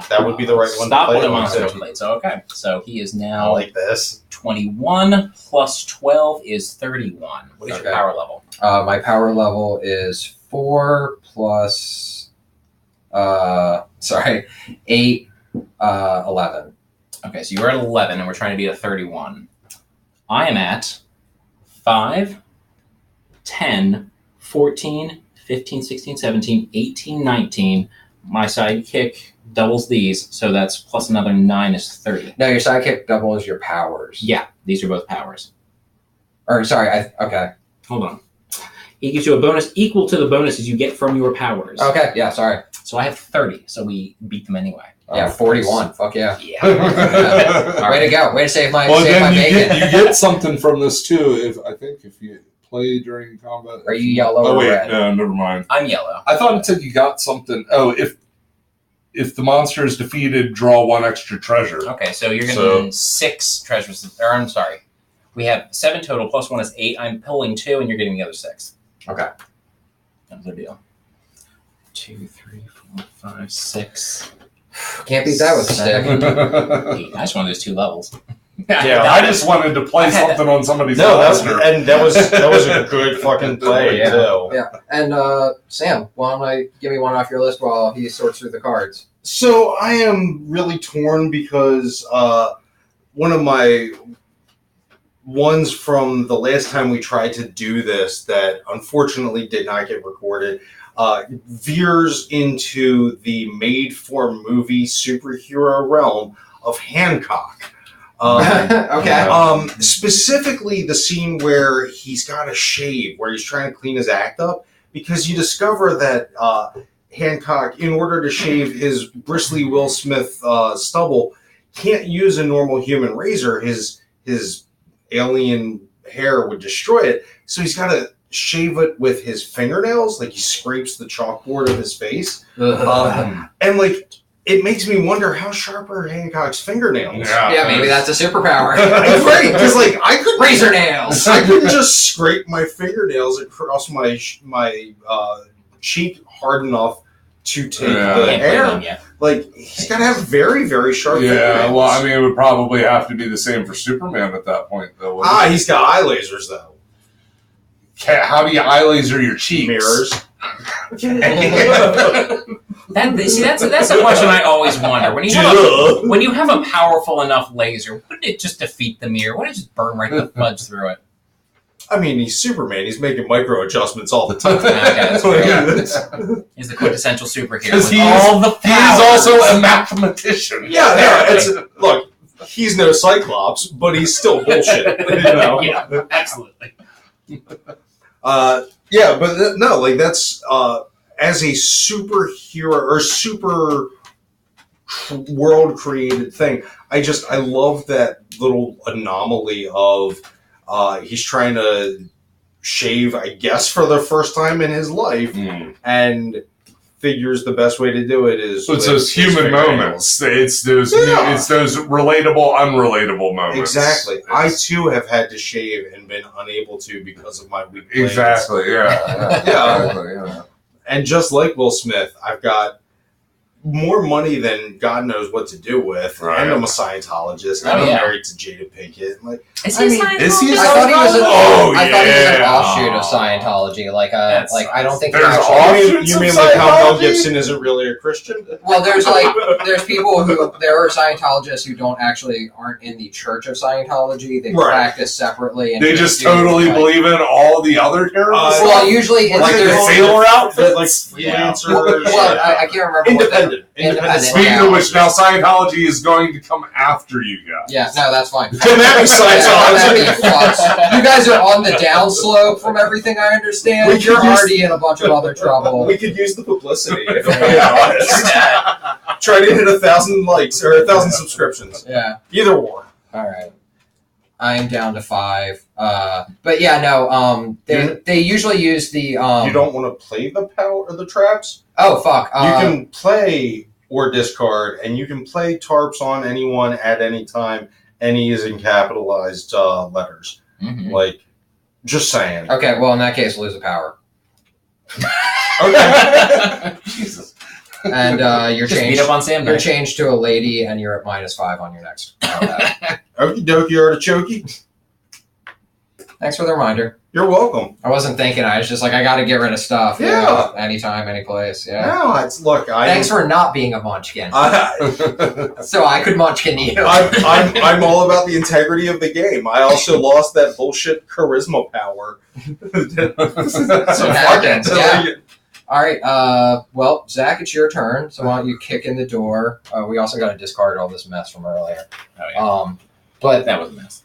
That would be the right one to Stop play when a it on, monster is too. played. So, okay. So he is I now like this. 21 plus 12 is 31. What is your Okay. power level? My power level is 4 plus 8, 11. Okay, so you're at 11, and we're trying to be at 31. I am at 5, 10, 14, 15, 16, 17, 18, 19. My sidekick doubles these, so that's plus another 9 is 30. No, your sidekick doubles your powers. Yeah, these are both powers. Or, sorry, okay. Hold on. He gives you a bonus equal to the bonuses you get from your powers. Okay, yeah, sorry. So I have 30, so we beat them anyway. Yeah, 41. Fuck yeah. Yeah. Way to go. Way to save my, Well, save my then bacon. you get something from this too. If you play during combat. Are you yellow Oh or wait, red? no, never mind. I'm yellow. I thought it said you got something. Oh, if the monster is defeated, draw 1 extra treasure. Okay, so you're going to get 6 treasures. Or I'm sorry. We have 7 total, plus 1 is 8. I'm pulling 2, and you're getting the other 6. Okay. That's the deal. 2, 3, 4, 5, 6. Can't beat that with a stick. 8. I just wanted those 2 levels. Yeah, I just wanted to play something on somebody's monster. that was a good fucking play Yeah. too. Yeah. And Sam, why don't I give me one off your list while he sorts through the cards? So I am really torn because one of my ones from the last time we tried to do this that unfortunately did not get recorded veers into the made-for-movie superhero realm of Hancock. Okay. Specifically the scene where he's got a shave, where he's trying to clean his act up, because you discover that Hancock, in order to shave his bristly Will Smith stubble, can't use a normal human razor. His alien hair would destroy it, so he's got to shave it with his fingernails, like he scrapes the chalkboard of his face. And like, it makes me wonder how sharp are Hancock's fingernails. Yeah, maybe that's a superpower. Right, because like I could Razor nails. I couldn't just scrape my fingernails across my cheek hard enough to take the Can't play hair. them yet. Like, he's got to have very, very sharp Yeah, fingernails. well, I mean, it would probably have to be the same for Superman at that point, though. He's got eye lasers though. How do you eye laser your cheeks? Mirrors. That's a question I always wonder. When you have a powerful enough laser, wouldn't it just defeat the mirror? Wouldn't it just burn right the fudge through it? I mean, he's Superman. He's making micro adjustments all the time. Okay, that's great. Yeah. He's the quintessential superhero. Because With all the he's powers. also a mathematician. Look, he's no Cyclops, but he's still bullshit. You know? Yeah, absolutely. That's as a superhero or super world created thing. I love that little anomaly of he's trying to shave, I guess, for the first time in his life, and figures the best way to do it is. So it's those human moments. It's those relatable, unrelatable moments. Exactly. I too have had to shave and been unable to because of my weak blades. Exactly. Yeah. Yeah. And just like Will Smith, I've got more money than God knows what to do with, Right. and I'm a Scientologist. Oh, I'm yeah. married to Jada Pinkett. Like, Is I he mean, Scientologist? is he I thought he was an, Oh, I thought he was an yeah. offshoot of Scientology. I don't think There's they're actually. offshoots you of mean like how Mel Scientology? Gibson isn't really a Christian? Well, there's people there are Scientologists who aren't in the Church of Scientology. They Right. practice separately, and They just do, totally like- believe in all the other terrorists. Well, usually it's like the there's- sailor outfits. Like Yeah. freelancers. Well, I can't remember Independent. Independent. Speaking Yeah. of which, now Scientology is going to come after you guys. Yeah, no, that's fine. Come at me, You guys are on the downslope from everything I understand. We could You're use- already in a bunch of other trouble. We could use the publicity if we're being honest. Try to hit 1,000 likes or 1,000 subscriptions. Yeah. Either one. All right. I'm down to 5. But yeah, no. They usually use the. You don't want to play the power or the traps? Oh fuck. You can play or discard, and you can play tarps on anyone at any time. Any is in capitalized letters. Mhm. Like, just saying. Okay. Well, in that case, lose a power, Okay. Jesus. and you're Just beat changed. up on Sam. You're Knight. changed to a lady, and you're at -5 on your next. Okie dokie artichoke. Thanks for the reminder. You're welcome. I wasn't thinking. I was just like, I got to get rid of stuff. Yeah. Anytime, any place. Yeah. No, it's look. Thanks for not being a munchkin. So I could munchkin you. I'm all about the integrity of the game. I also lost that bullshit charisma power. So fuck it. Yeah. All right. Well, Zach, it's your turn. So why don't you kick in the door? We also got to discard all this mess from earlier. Oh, yeah. But That was a mess.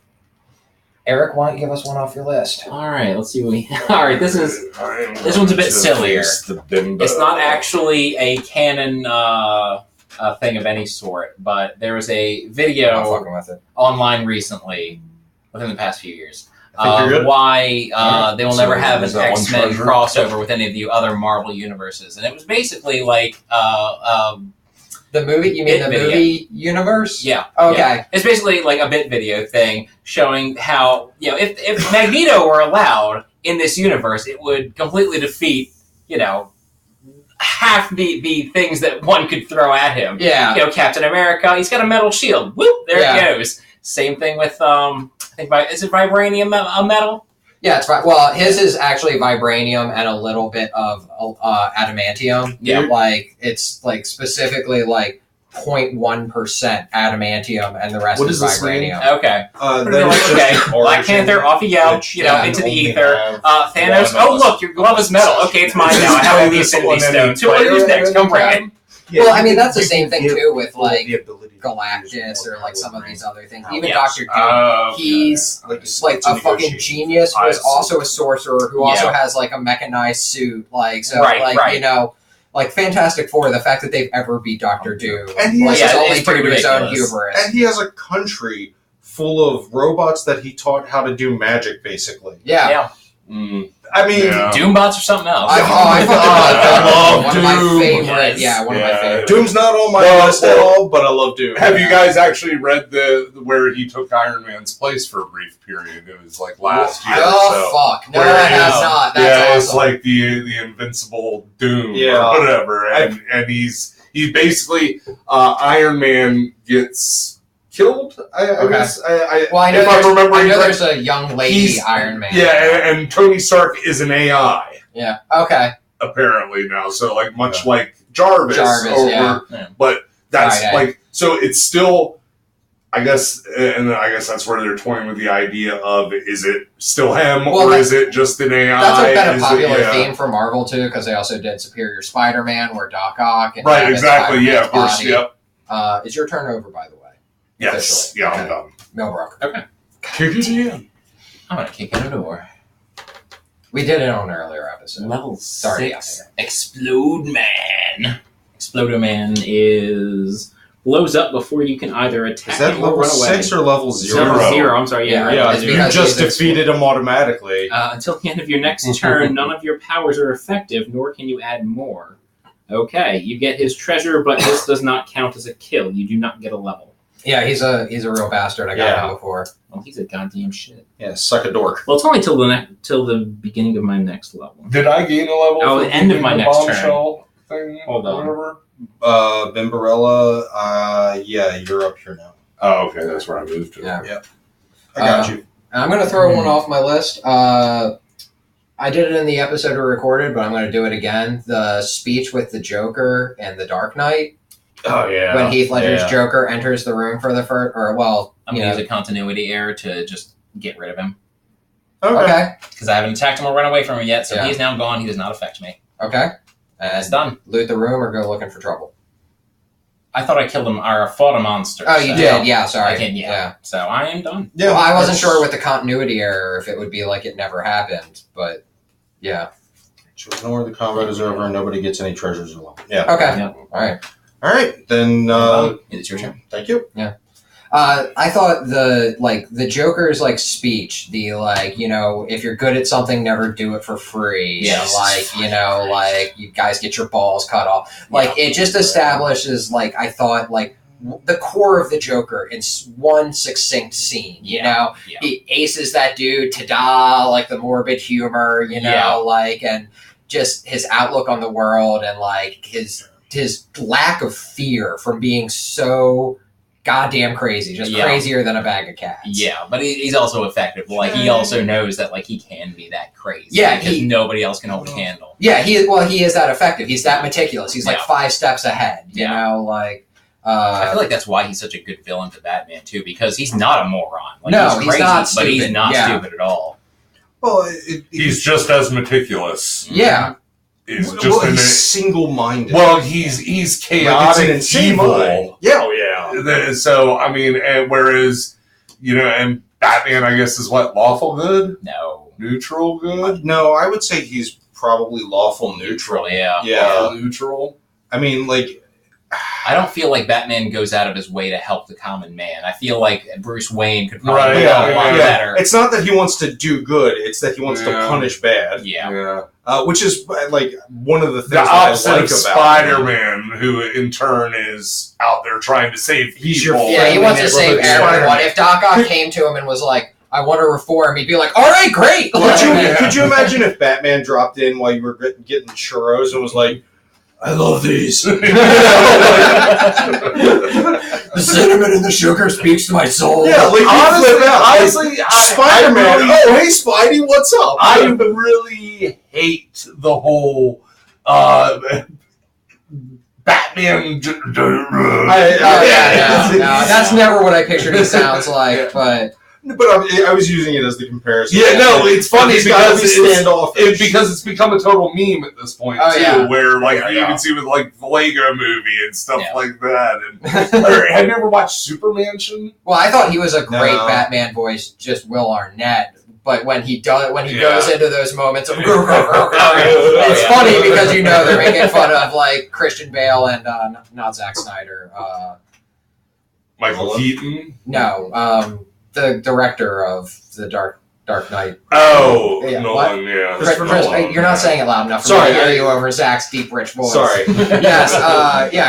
Eric, why don't you give us one off your list? All right, let's see what we. All right, this one's a bit sillier. It's not actually a canon thing of any sort, but there was a I'm video fucking with it. online recently, within the past few years, I think you're good. why they will So never have is an that one X-Men treasure? crossover with any of the other Marvel universes, and it was basically like, The movie? You mean Bit the video. movie universe? yeah, Okay. yeah. It's basically like a bit video thing showing how, you know, if Magneto were allowed in this universe, it would completely defeat, you know, half the things that one could throw at him. Yeah. You know, Captain America, he's got a metal shield. Whoop, there it goes. Same thing with I think is it vibranium a metal? Yeah, it's right. Well, his is actually vibranium and a little bit of adamantium. Yeah. Like, it's like specifically like 0.1% adamantium and the rest What is does this mean? vibranium. Okay. That They're is like, just okay, the Black origin, Panther, off you go, which you know, can into the only ether. have Thanos, one oh of look, your glove is metal. Okay, it's mine now. I have the Infinity Stone. To one of these next, come bring it. Yeah, Well, I mean, you that's the can same thing give too with people like the ability to Galactus use or more like some of power these than- other things. Oh, Even yes. Dr. Doom, he's like a fucking negotiation. genius who is also a sorcerer who also Yeah. has like a mechanized suit. Like, so Right, like, right. you know, like Fantastic Four, the fact that they've ever beat Dr. Doom, And he like, has- is Yeah, only it's pretty due to his own ridiculous. hubris. And he has a country full of robots that he taught how to do magic, basically. Yeah. Yeah. I mean, Yeah. Doombots or something else. I fucking I love one of my Doom. favorite. Yes. Yeah, one of my Yeah. favorite. Doom's not on my Well, list at all, but I love Doom. Have you guys actually read the where he took Iron Man's place for a brief period? It was like last year. Oh fuck! No, Where I he have is. not. That's Yeah, it's awesome. like the invincible Doom Yeah. or whatever, and he's basically Iron Man gets killed. I Okay. guess. well, I know, if I'm remembering I know right- there's a young lady He's- Iron Man. Yeah, and Tony Stark is an AI Yeah. Okay. apparently now, so like much like Jarvis, Jarvis, yeah. Yeah. but that's Right, like so it's still I guess that's where they're toying with the idea of, is it still him, Well, or is it just an AI? That's been a Is popular it- theme for Marvel too, because they also did Superior Spider-Man, where Doc Ock and Right, exactly. Yeah, of course. body. Yep. Is your turn over, by the way? Yes. Officially. Yeah, Okay. I'm done. Millbrook. Okay. I'm gonna kick in a door. We did it on an earlier episode. Level Sorry, 6. Explode Man. Explodo Man is blows up before you can either attack Is that him or level run away. 6 or level 0? Level 0. I'm sorry. Yeah. Yeah, right. it's you because just he's defeated him automatically. Until the end of your next turn, none of your powers are effective, nor can you add more. Okay, you get his treasure, but this does not count as a kill. You do not get a level. Yeah, he's a real bastard. I got him before. Well, he's a goddamn shit. Yeah, suck a dork. Well, it's only till the beginning of my next level. Did I gain a level? Oh, for the end of my the next turn. bombshell thing? Hold on. Whatever? Bimbarella, yeah, you're up here now. Oh, okay, that's where I moved to. Yeah. I got you. I'm going to throw one off my list. I did it in the episode we recorded, but I'm going to do it again. The speech with the Joker and the Dark Knight. Oh, yeah. When Heath Ledger's Joker enters the room for the first, I'm going to use a continuity error to just get rid of him. Okay. Because I haven't attacked him or run away from him yet, so Yeah. he's now gone. He does not affect me. Okay. That's done. Loot the room or go looking for trouble. I thought I killed him or fought a monster. Oh, you so did? Yeah, sorry. I can, yeah. So I am done. Yeah, Well, I wasn't that's- sure with the continuity error if it would be like it never happened, but yeah. So ignore the combat is over and nobody gets any treasures or level. Yeah. Okay. Yep. All right. All right, then. It's your turn. Thank you. I thought the Joker's speech, if you're good at something, never do it for free. Yes. You guys get your balls cut off. It just establishes I thought the core of the Joker in one succinct scene. You know, Yeah. he aces that dude. Ta-da! The morbid humor. And just his outlook on the world and his lack of fear from being so goddamn crazy, just crazier than a bag of cats. Yeah, but he's also effective. He also knows that he can be that crazy. Yeah, because nobody else can hold a candle. Yeah, he is that effective. He's that meticulous. He's Yeah. 5 steps ahead. You know, I feel like that's why he's such a good villain to Batman too, because he's not a moron. No, he's he's crazy, not but he's stupid. not Yeah. stupid at all. Well, He's just as meticulous. Yeah. Is just he's single-minded. he's chaotic, an insane evil. mind. Yeah, yeah. So I mean, and whereas and Batman, I guess, is what, lawful good, No. neutral good, No, I would say he's probably lawful neutral. Yeah. Yeah. lawful neutral. I mean, I don't feel like Batman goes out of his way to help the common man. I feel like Bruce Wayne could probably Right, do yeah, a lot yeah. better. it's not that he wants to do good; it's that he wants to Yeah. punish bad. Yeah. Which is one of the things The that I opposite like of about Spider-Man, who in turn is out there trying to save He's your people. Yeah, he friendly wants to save neighborhood everyone. Spider-Man. If Doc Ock came to him and was like, I want to reform, he'd be like, all right, great! Could you imagine if Batman dropped in while you were getting churros and was like, "I love these." The cinnamon and the sugar speaks to my soul. Yeah, honestly, Spider-Man. I really, Oh, hey, Spidey, what's up? I really hate the whole Batman. No, that's never what I pictured he sounds like, but... But I was using it as the comparison. Yeah, no, it's funny He's gotta because be standoffish. because it's become a total meme at this point Oh, too, yeah. where you Yeah. can see with the Lego Movie and stuff Yeah. like that. And have you ever watched Super Mansion? Well, I thought he was a great No. Batman voice, just Will Arnett. But when he Yeah. goes into those moments of it's yeah. funny because they're making fun of Christian Bale and not Zack Snyder. Michael Nolan? Keaton. No, the director of the Dark Knight. Oh, Yeah, Nolan, yeah. Chris, you're not saying it loud enough for Sorry, me to hear I- you over Zach's deep, rich voice. Sorry. Yes,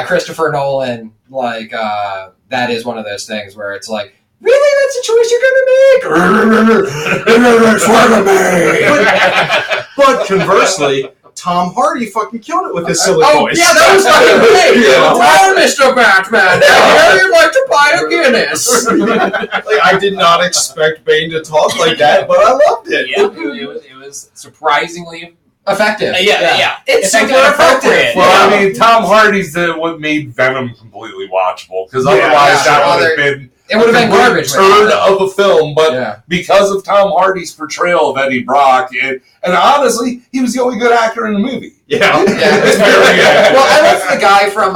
Christopher Nolan. That is one of those things where it's like, really, that's a choice you're gonna make. Swear to me. But conversely, Tom Hardy fucking killed it with his silly Oh, voice. yeah, that was fucking great. Yeah. Well, Mr. Batman, now you'd like to buy a Guinness. I did not expect Bane to talk like that, but I loved it. Yeah, it was surprisingly... Effective. Yeah. It's super Effective and effective. appropriate. Well, I mean, Tom Hardy's what made Venom completely watchable, because otherwise Yeah, that would sure. have been It would have been garbage. Turd of a film, but yeah. because of Tom Hardy's portrayal of Eddie Brock, and honestly, he was the only good actor in the movie. Yeah. It's very good. Well, I liked the guy from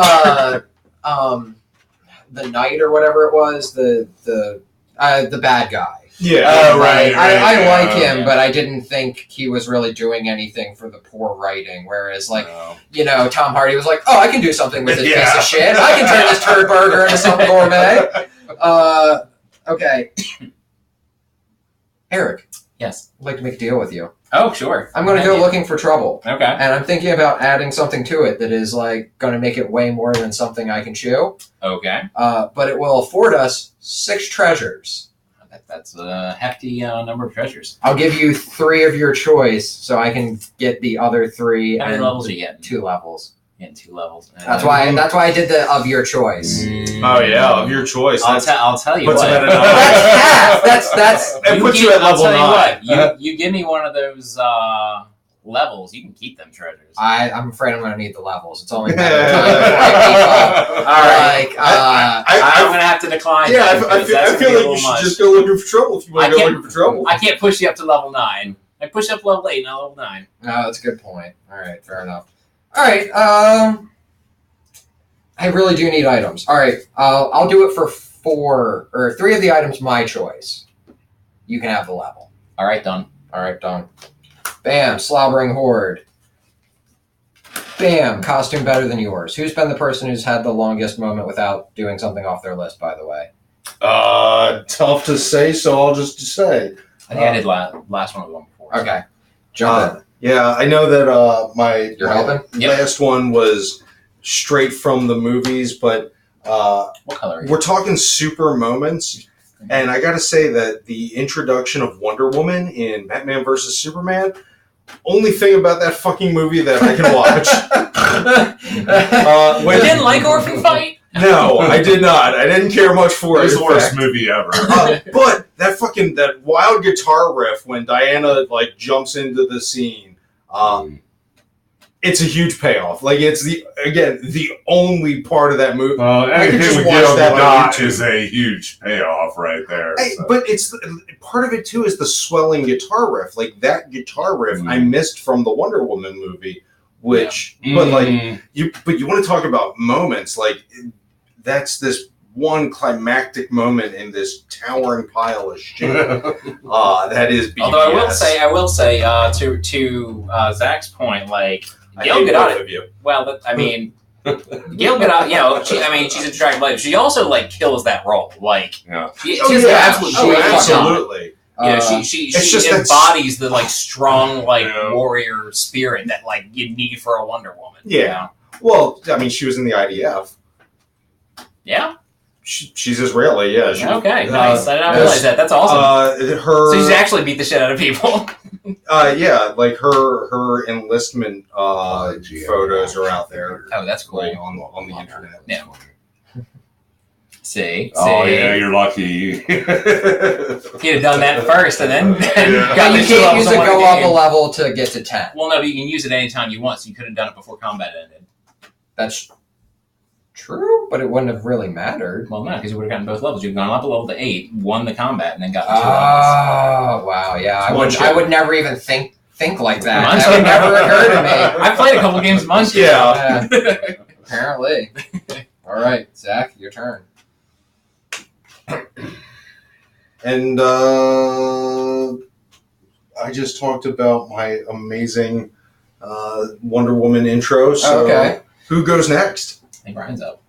The Night or whatever it was, the bad guy. Yeah. Oh, right. I like him, but I didn't think he was really doing anything for the poor writing. Whereas, like, Tom Hardy was like, "Oh, I can do something with this piece of shit. I can turn this turd burger into something gourmet." Okay. Eric. Yes. I'd like to make a deal with you. Oh, sure. I'm going to go looking for trouble. Okay. And I'm thinking about adding something to it that is, like, going to make it way more than something I can chew. Okay. But it will afford us 6 treasures. That's a hefty number of treasures. I'll give you 3 of your choice, so I can get the other 3. How many and levels are you getting? 2 levels. Getting 2 levels. That's why I did the of your choice. Oh yeah, of your choice. I'll tell you puts what. him at a That's half. That's. It puts you at level 9. I'll tell you what. You give me one of those levels, you can keep them treasures. I'm afraid I'm going to need the levels. It's only a matter of time before I keep up. All right. I'm going to have to decline. Yeah, that, I feel like you should just go looking for trouble if you want to go looking for trouble. I can't push you up to level 9. I push up level 8, not level 9. No, that's a good point. All right, fair enough. All right, I really do need items. All right, I'll do it for 4 or 3 of the items my choice. You can have the level. All right, done. All right, done. Bam, slobbering horde. Bam, costume better than yours. Who's been the person who's had the longest moment without doing something off their list, by the way? Tough to say, so I'll just say. I think I did last one of them before. Okay, jump in. Yeah, I know that my last one was straight from the movies, but what color are you? We're talking super moments, and I gotta say that the introduction of Wonder Woman in Batman vs. Superman, only thing about that fucking movie that I can watch. You didn't like Orphan Fight? No, I did not. I didn't care much for it. It's the worst movie ever. But that wild guitar riff when Diana jumps into the scene, it's a huge payoff. Like it's the only part of that movie. Anything with Gail Gadot is a huge payoff right there. But it's part of it too is the swelling guitar riff. Like that guitar riff I missed from the Wonder Woman movie. Which, but you want to talk about moments that's this one climactic moment in this towering pile of shit. That is BBS. Although I will say, to Zach's point, Gail Gadot. Well, I mean, Gail Gadot. She's a attractive lady. She also kills that role. She has absolutely. She embodies the strong warrior spirit that you need for a Wonder Woman. Yeah. Well, I mean, she was in the IDF. Yeah. She's Israeli. Yeah. Okay. Nice. I didn't realize that. That's awesome. So she's actually beat the shit out of people. Yeah. Her enlistment photos are out there. Oh, that's cool. On the internet. Yeah. See? Oh, yeah, you're lucky. He'd have done that first and then got you can't use it go up a level to get to 10. Well, no, but you can use it anytime you want, so you could have done it before combat ended. That's true, but it wouldn't have really mattered. Well, no, because you would have gotten both levels. You'd gone up a level to 8, won the combat, and then got the 2 levels. Oh, wow, yeah. I would never even think like that. Munchkin. That would never occur to me. I played a couple games of Munckin. Yeah. Apparently. All right, Zach, your turn. And I just talked about my amazing Wonder Woman intro. So okay. Who goes next? I think Ryan's up.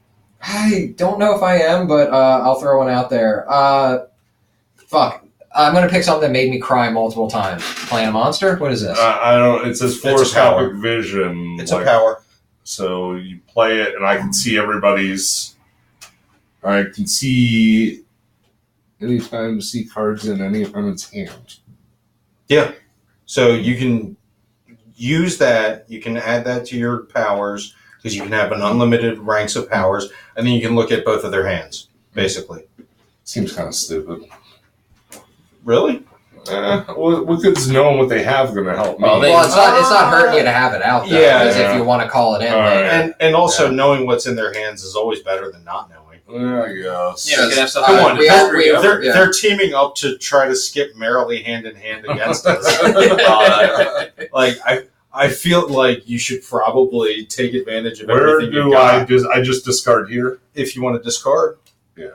I don't know if I am, but I'll throw one out there. Fuck. I'm going to pick something that made me cry multiple times. Playing a monster? What is this? I don't. It says fluoroscopic vision. It's a power. So you play it, and I can see everybody's. I can see. Anytime see cards in any opponent's hand. Yeah. So you can use that. You can add that to your powers because you can have an unlimited ranks of powers, and then you can look at both of their hands, basically. Seems kind of stupid. Really? What good's knowing what they have going to help me? Well, it's not hurting you to have it out there. Yeah, if you want to call it in later. And also knowing what's in their hands is always better than not knowing. Yeah, I guess. Yeah, we could have stuff. Come on, yeah. they're teaming up to try to skip merrily hand in hand against us. Like I feel like you should probably take advantage of Where everything you do got. I just discard here? If you want to discard. Yeah.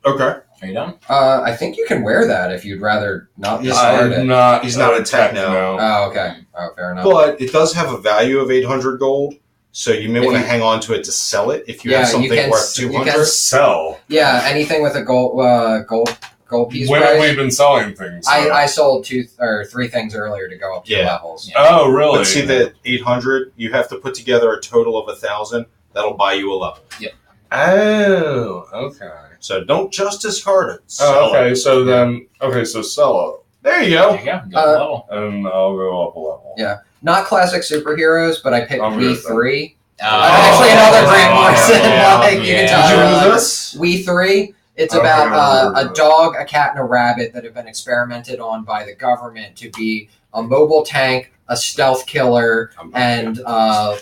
Okay. Are you done? I think you can wear that if you'd rather not discard it. He's not a techno. Oh, okay. Oh, fair enough. But it does have a value of 800 gold, so you may want to hang on to it to sell it if you have something worth 200. Sell. Yeah, anything with a gold piece When price. have we been selling things? I sold 2 or 3 things earlier to go up 2 levels. Yeah. Oh, really? But see that 800, you have to put together a total of 1,000. That'll buy you a level. Yep. Oh, okay. So don't just discard it. Oh, Sell okay. it. So then, so sell There you go. There you go. Go level. it, and I'll go up a level. Yeah. Not classic superheroes, but I picked I'm good V3. Oh. Actually, another Grant Morrison. Yeah, Like, you can yeah. tell. Did you lose this? We3. It's Okay. about a dog, a cat, and a rabbit that have been experimented on by the government to be a mobile tank, a stealth killer, and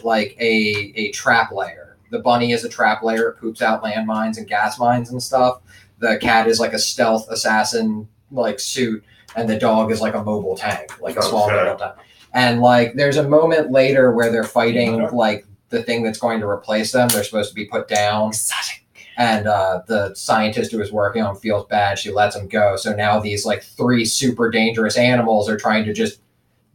like a trap layer. The bunny is a trap layer. It poops out landmines and gas mines and stuff. The cat is like a stealth assassin like suit, and the dog is like a mobile tank, like a small Okay. mobile tank. And like there's a moment later where they're fighting like the thing that's going to replace them. They're supposed to be put down. And the scientist who was working on feels bad. She lets him go. So now these like 3 super dangerous animals are trying to just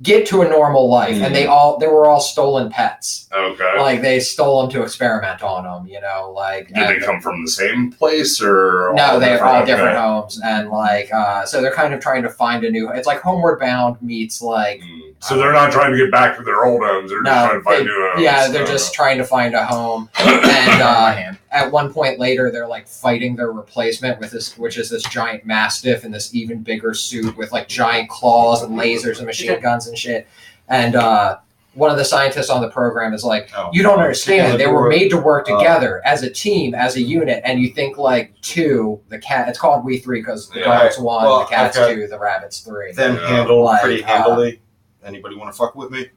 get to a normal life. And they were all stolen pets. Okay. Like they stole them to experiment on them, you know, like. Did they come from the same place or? No, they're all different Okay. homes. And like, so they're kind of trying to find a new, it's like Homeward Bound meets like. So they're not trying to get back to their old homes. They're just trying to find new homes. Yeah, they're just trying to find a home. And at one point later, they're like fighting their replacement with this, which is this giant mastiff in this even bigger suit with like giant claws and lasers and machine guns and shit. And one of the scientists on the program is like, you don't understand. They were made to work together as a team, as a unit. And you think like 2, the cat, it's called We 3 because the dog's 1, the cat's 2, the rabbit's 3. Them handled Like, pretty handily. Anybody want to fuck with me?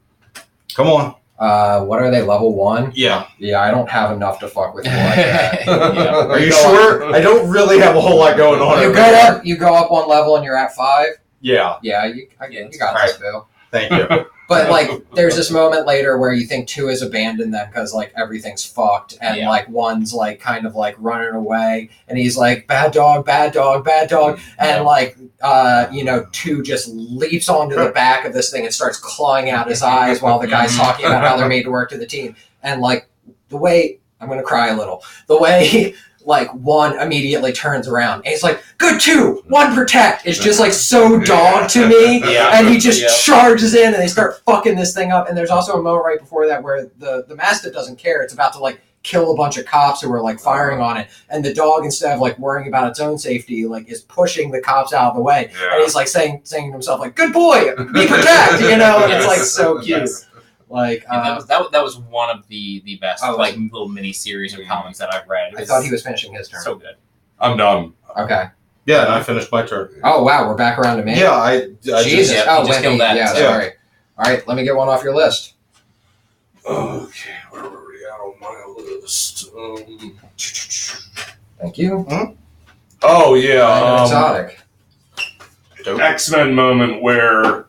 Come on. What are they, level 1? Yeah. Yeah, I don't have enough to fuck with you like that. Yeah. Are you sure? I don't really have a whole lot going on. You go up 1 level and you're at 5. Yeah. Yeah, you got this, Bill. Thank you. But like, there's this moment later where you think 2 has abandoned them because like everything's fucked, and like 1's like kind of like running away, and he's like bad dog, bad dog, bad dog, and like 2 just leaps onto the back of this thing and starts clawing out his eyes while the guy's talking about how they're made to work to the team, and like the way I'm gonna cry a little, the way. Like 1 immediately turns around and he's like, good 2, 1 protect. It's just like so dog to me. Yeah. And he just charges in and they start fucking this thing up. And there's also a moment right before that where the Mastiff doesn't care. It's about to like kill a bunch of cops who are like firing on it. And the dog, instead of like worrying about its own safety, like is pushing the cops out of the way. Yeah. And he's like saying to himself like, good boy, be protect, you know? And it's like so cute. Like that was one of the best Oh, like little mini series of comics that I've read. I thought he was finishing his turn. so good. I'm done. Okay. Yeah, and I finished my turn. Oh wow, we're back around to me. Yeah, I Jesus. yeah, Oh, you just Wendy. killed that. Yeah, Yeah. sorry. All right, let me get one off your list. Okay, where were we at on my list? Thank you. Oh yeah, Exotic. X-Men moment where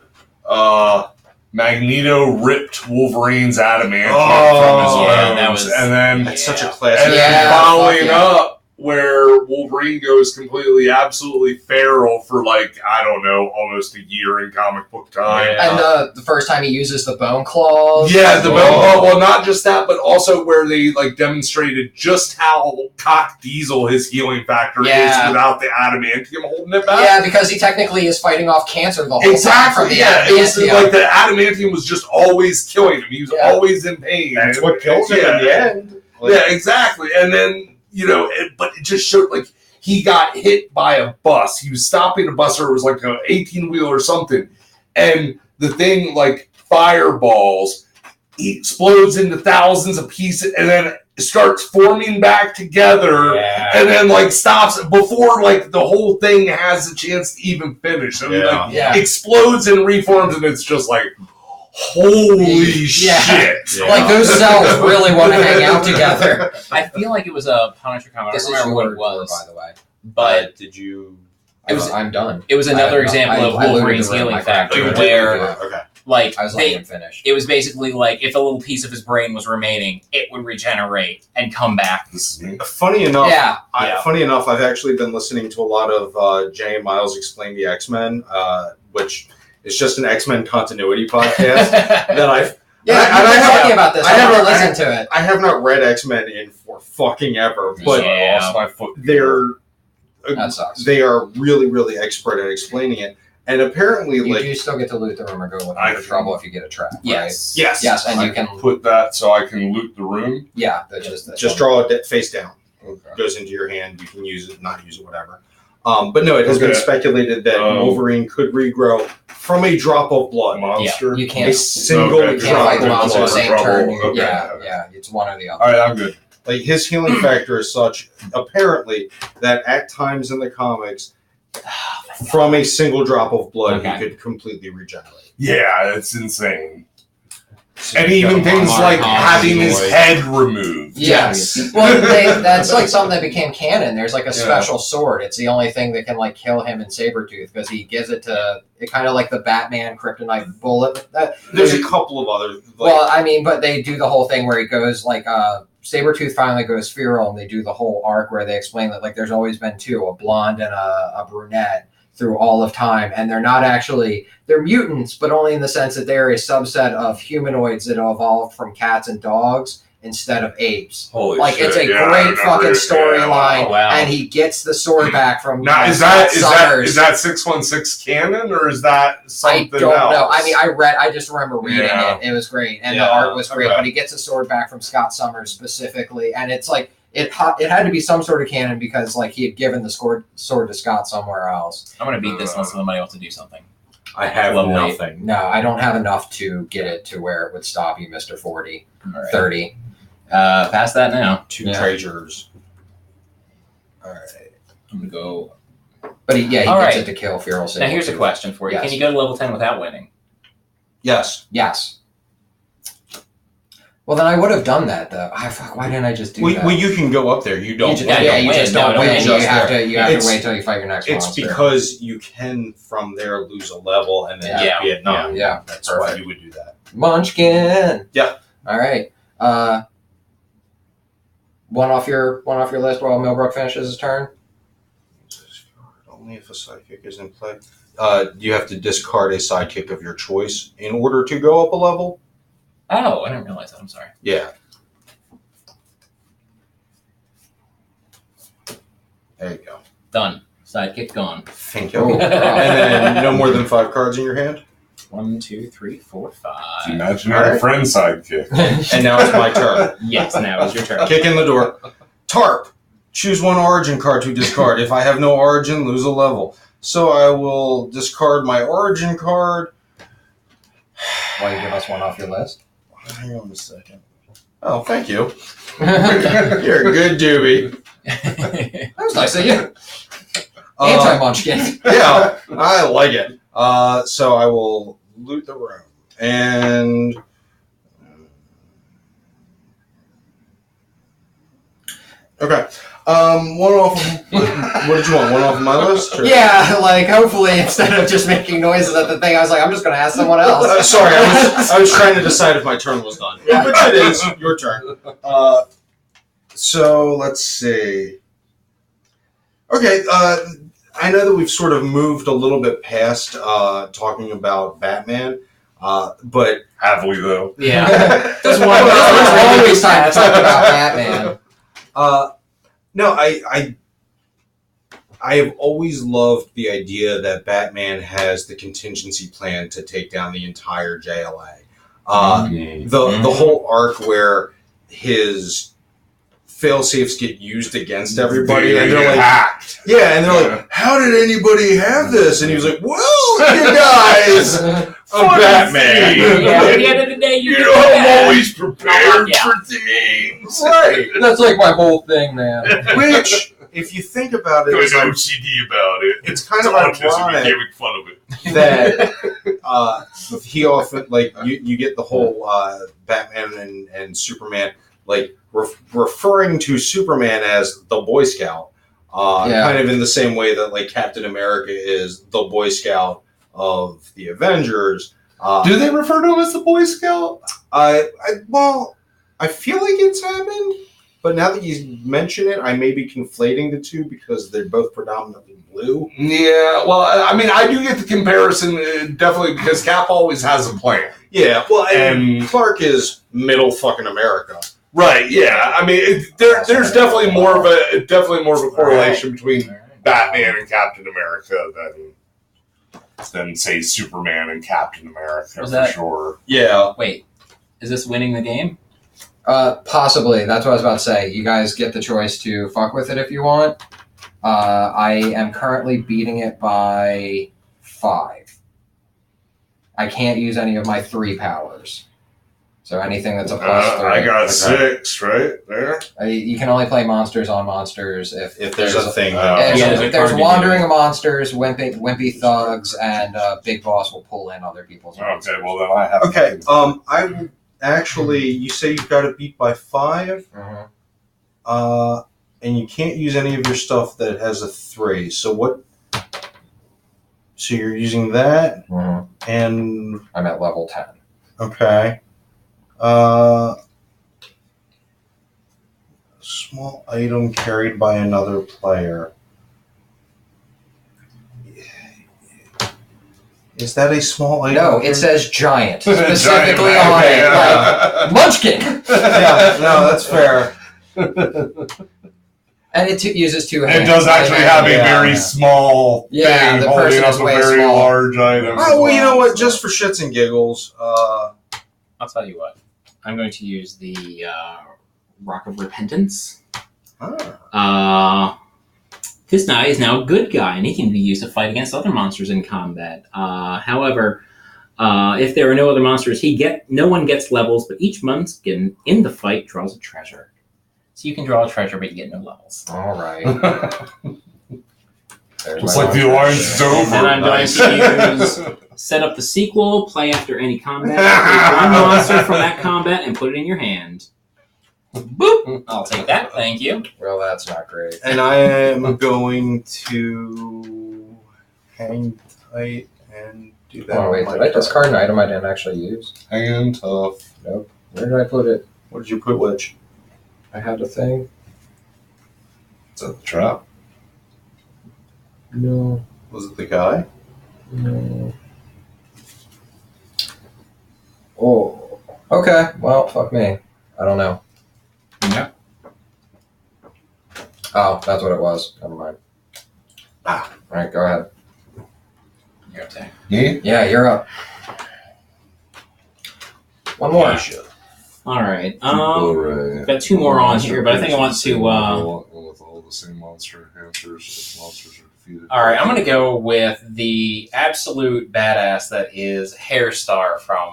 Magneto ripped Wolverine's adamantium from his yeah, bones, that was- and then It's such a classic. and Yeah, then following fuck yeah. up where Wolverine goes completely, absolutely feral for like, I don't know, almost a year in comic book time. Yeah. And the first time he uses the bone claws. Yeah, well, not just that, but also where they like demonstrated just how cock diesel his healing factor Yeah. is without the adamantium holding it back. Yeah, because he technically is fighting off cancer the whole time. Exactly. From the Yeah, it was adamantium. like the adamantium was just always killing him. He was Yeah. always in pain. That's what kills him in the end. Yeah, exactly. And then but it just showed like he got hit by a bus. He was stopping a bus, or it was like an 18-wheel or something, and the thing like fireballs, he explodes into thousands of pieces, and then starts forming back together. Yeah. And then like stops before like the whole thing has a chance to even finish. So he like Yeah. explodes and reforms, and it's just like, holy Yeah. shit. Yeah. Like those cells really want to hang out together. I feel like it was a Punisher comic. I This don't is remember what your it was, door, by the way. but did you? I'm done. it was another example of I looted Wolverine's the room. healing I grabbed factor, it. where Okay. like I was letting him finish. it was basically like if a little piece of his brain was remaining, it would regenerate and come back. This is me. Funny enough, Yeah. Funny enough, I've actually been listening to a lot of Jay and Miles Explain the X-Men, which is just an X-Men continuity podcast that I've. Yeah, and I've been have- talking about this. I I haven't haven't- listened to it. I have not read X-Men in for fucking ever, but Yeah. I lost my foot. That sucks. they are really, really expert at explaining it. And apparently, You like, do still get to loot the room or go with I into trouble if you get a trap. Right? Yes. yes, Yes, and I you can. put that so I can loot the room. Yeah, that's just just draw it face down. Okay. Goes into your hand. You can use it, not use it, whatever. But no, it has been Okay. speculated that Wolverine could regrow from a drop of blood. Monster. You A can't. single Okay, You can't drop fight of the monster blood. the same Trouble. turn. Okay. Yeah, Okay. yeah, it's one or the other. All right, I'm good. Like his healing factor is such, apparently, that at times in the comics, from a single drop of blood, Okay. he could completely regenerate. Yeah, it's insane. So And you've got even a things lot like of having his boys. head removed. Yes. Well, that's like something that became canon. There's like a special sword. It's the only thing that can like kill him in Sabretooth because he gives it to it kind of like the Batman kryptonite bullet. There's a couple of other. Like, Well, I mean, but they do the whole thing where he goes like Sabretooth finally goes feral, and they do the whole arc where they explain that like there's always been two, a blonde and a brunette through all of time, and they're not actually they're mutants, but only in the sense that they're a subset of humanoids that evolved from cats and dogs instead of apes. Holy Like shit. it's a Yeah, I great remember fucking it. storyline, Yeah, wow. and he gets the sword back from Now, is Scott that Summers. is that 616 canon or is that I something don't else? know. I mean, I just remember reading Yeah. it. It was great, and Yeah, the art was great. okay. But he gets a sword back from Scott Summers specifically, and it's like it had to be some sort of canon because like he had given the sword to Scott somewhere else. I'm gonna beat this unless somebody wants to do something. I have Level nothing. No, I don't have enough to get it to where it would stop you, Mr. 40, All right. 30. Past that now. Two Yeah. treasures. All right. I'm gonna go. But he All gets right. it to kill Feral Now here's a Sabretooth. question for you: Yes. Can you go to level 10 without winning? Yes. Yes. Well, then I would have done that though. Fuck, why didn't I just do that? Well, you can go up there. You don't. You Yeah, you don't just win. don't No, win. don't You just have there. to. You have It's- to wait till you fight your next It's monster. because you can from there lose a level and then Yeah. be at 9. Yeah. That's Perfect. why you would do that. Munchkin. Yeah. All right. One off your list while Millbrook finishes his turn. Only if a sidekick is in play. You have to discard a sidekick of your choice in order to go up a level. Oh, I didn't realize that. I'm sorry. Yeah. There you go. Done. Sidekick gone. Thank you. Oh, And then no more than 5 cards in your hand. 1, 2, 3, 4, 5. Imaginary Alright. friend sidekick. And now it's my turn. Yes, now is your turn. Kick in the door. Tarp. Choose one origin card to discard. If I have no origin, lose a level. So I will discard my origin card. While you give us one off your list. Hang on a second. Oh, thank you. You're a good doobie. That was nice of you. Uh, Anti-Munchkin. Yeah, I like it. So I will loot the room. And... Okay. One off... What did you want? One off of my list? Or? Yeah, like hopefully instead of just making noises at the thing, I was like, I'm just going to ask someone else. Sorry, I was trying to decide if my turn was done. Yeah. Which it is. Your turn. So, let's see. Okay, I know that we've sort of moved a little bit past talking about Batman, but... Have we though? Yeah. There's always time to talk about Batman. No, I have always loved the idea that Batman has the contingency plan to take down the entire JLA. The whole arc where his fail-safes get used against everybody, and they're like, hacked. yeah, and they're like, how did anybody have this? And he was like, well, you guys, I'm Batman. Yeah, at the end of the day, you You can know, do I'm that. always prepared Yeah. for things. Right. That's like my whole thing, man. Which if you think about it, There was it's, like, OCD about it. it's kind of autism. ironic He making fun of it. that he often, like, you get the whole Batman and Superman, like, referring to Superman as the Boy Scout, kind of in the same way that, like, Captain America is the Boy Scout of the Avengers. Do they refer to him as the Boy Scout? Well, I feel like it's happened, but now that you mention it, I may be conflating the two because they're both predominantly blue. Yeah, well, I mean, I do get the comparison, definitely, because Cap always has a plan. Yeah, well, and And- Clark is middle fucking America. Right, yeah. I mean, there's definitely more of a correlation between Batman and Captain America than say Superman and Captain America Was for that- sure. Yeah. Wait, is this winning the game? Possibly. That's what I was about to say. You guys get the choice to fuck with it if you want. I am currently beating it by 5. I can't use any of my 3 powers. So anything that's a plus 3. I got 6 right there. You can only play monsters on monsters if There's a thing. If Yeah, there's a there's card to wandering do monsters, wimpy thugs, and Big Boss will pull in other people's monsters. Okay, well then I have. Okay, I will actually, you say you've got to beat by 5, Mhm. and you can't use any of your stuff that has a 3. So what? So you're using that, Mhm. and I'm at level 10. okay. Small item carried by another player. Is that a small item? No, it says giant. Specifically Giant on man, it. yeah. Like, Munchkin! Yeah, no, that's fair. And it uses 2 hands. It does actually have a Yeah. very small Yeah, thing the holding person up is a way very small. large item. Oh, well, you know what? Just for shits and giggles, I'll tell you what. I'm going to use the Rock of Repentance. This guy is now a good guy, and he can be used to fight against other monsters in combat. However, if there are no other monsters, no one gets levels, but each Munckin in the fight draws a treasure. So you can draw a treasure, but you get no levels. All right. There's It's my like the monster. alliance is over. And I'm going to use set up the sequel, play after any combat, take one monster from that combat, and put it in your hand. Boop! I'll take that, thank you. Well, that's not great. and I am going to hang tight and do that. Oh, on wait, my did I turn. discard an item I didn't actually use? Hanging tough. Nope. Where did I put it? What did you put, which? I had a thing. Is that the trap? No. Was it the guy? No. Oh. Okay. Well, fuck me. I don't know. Yeah. Oh, that's what it was. Never mind. All right, go ahead. You're up there. Me? Yeah, you're up. One more. All right. Blu-ray. Got 2 more on here, but I think I want to. With all the same monsters are defeated. All right, I'm going to go with the absolute badass that is Hairstar from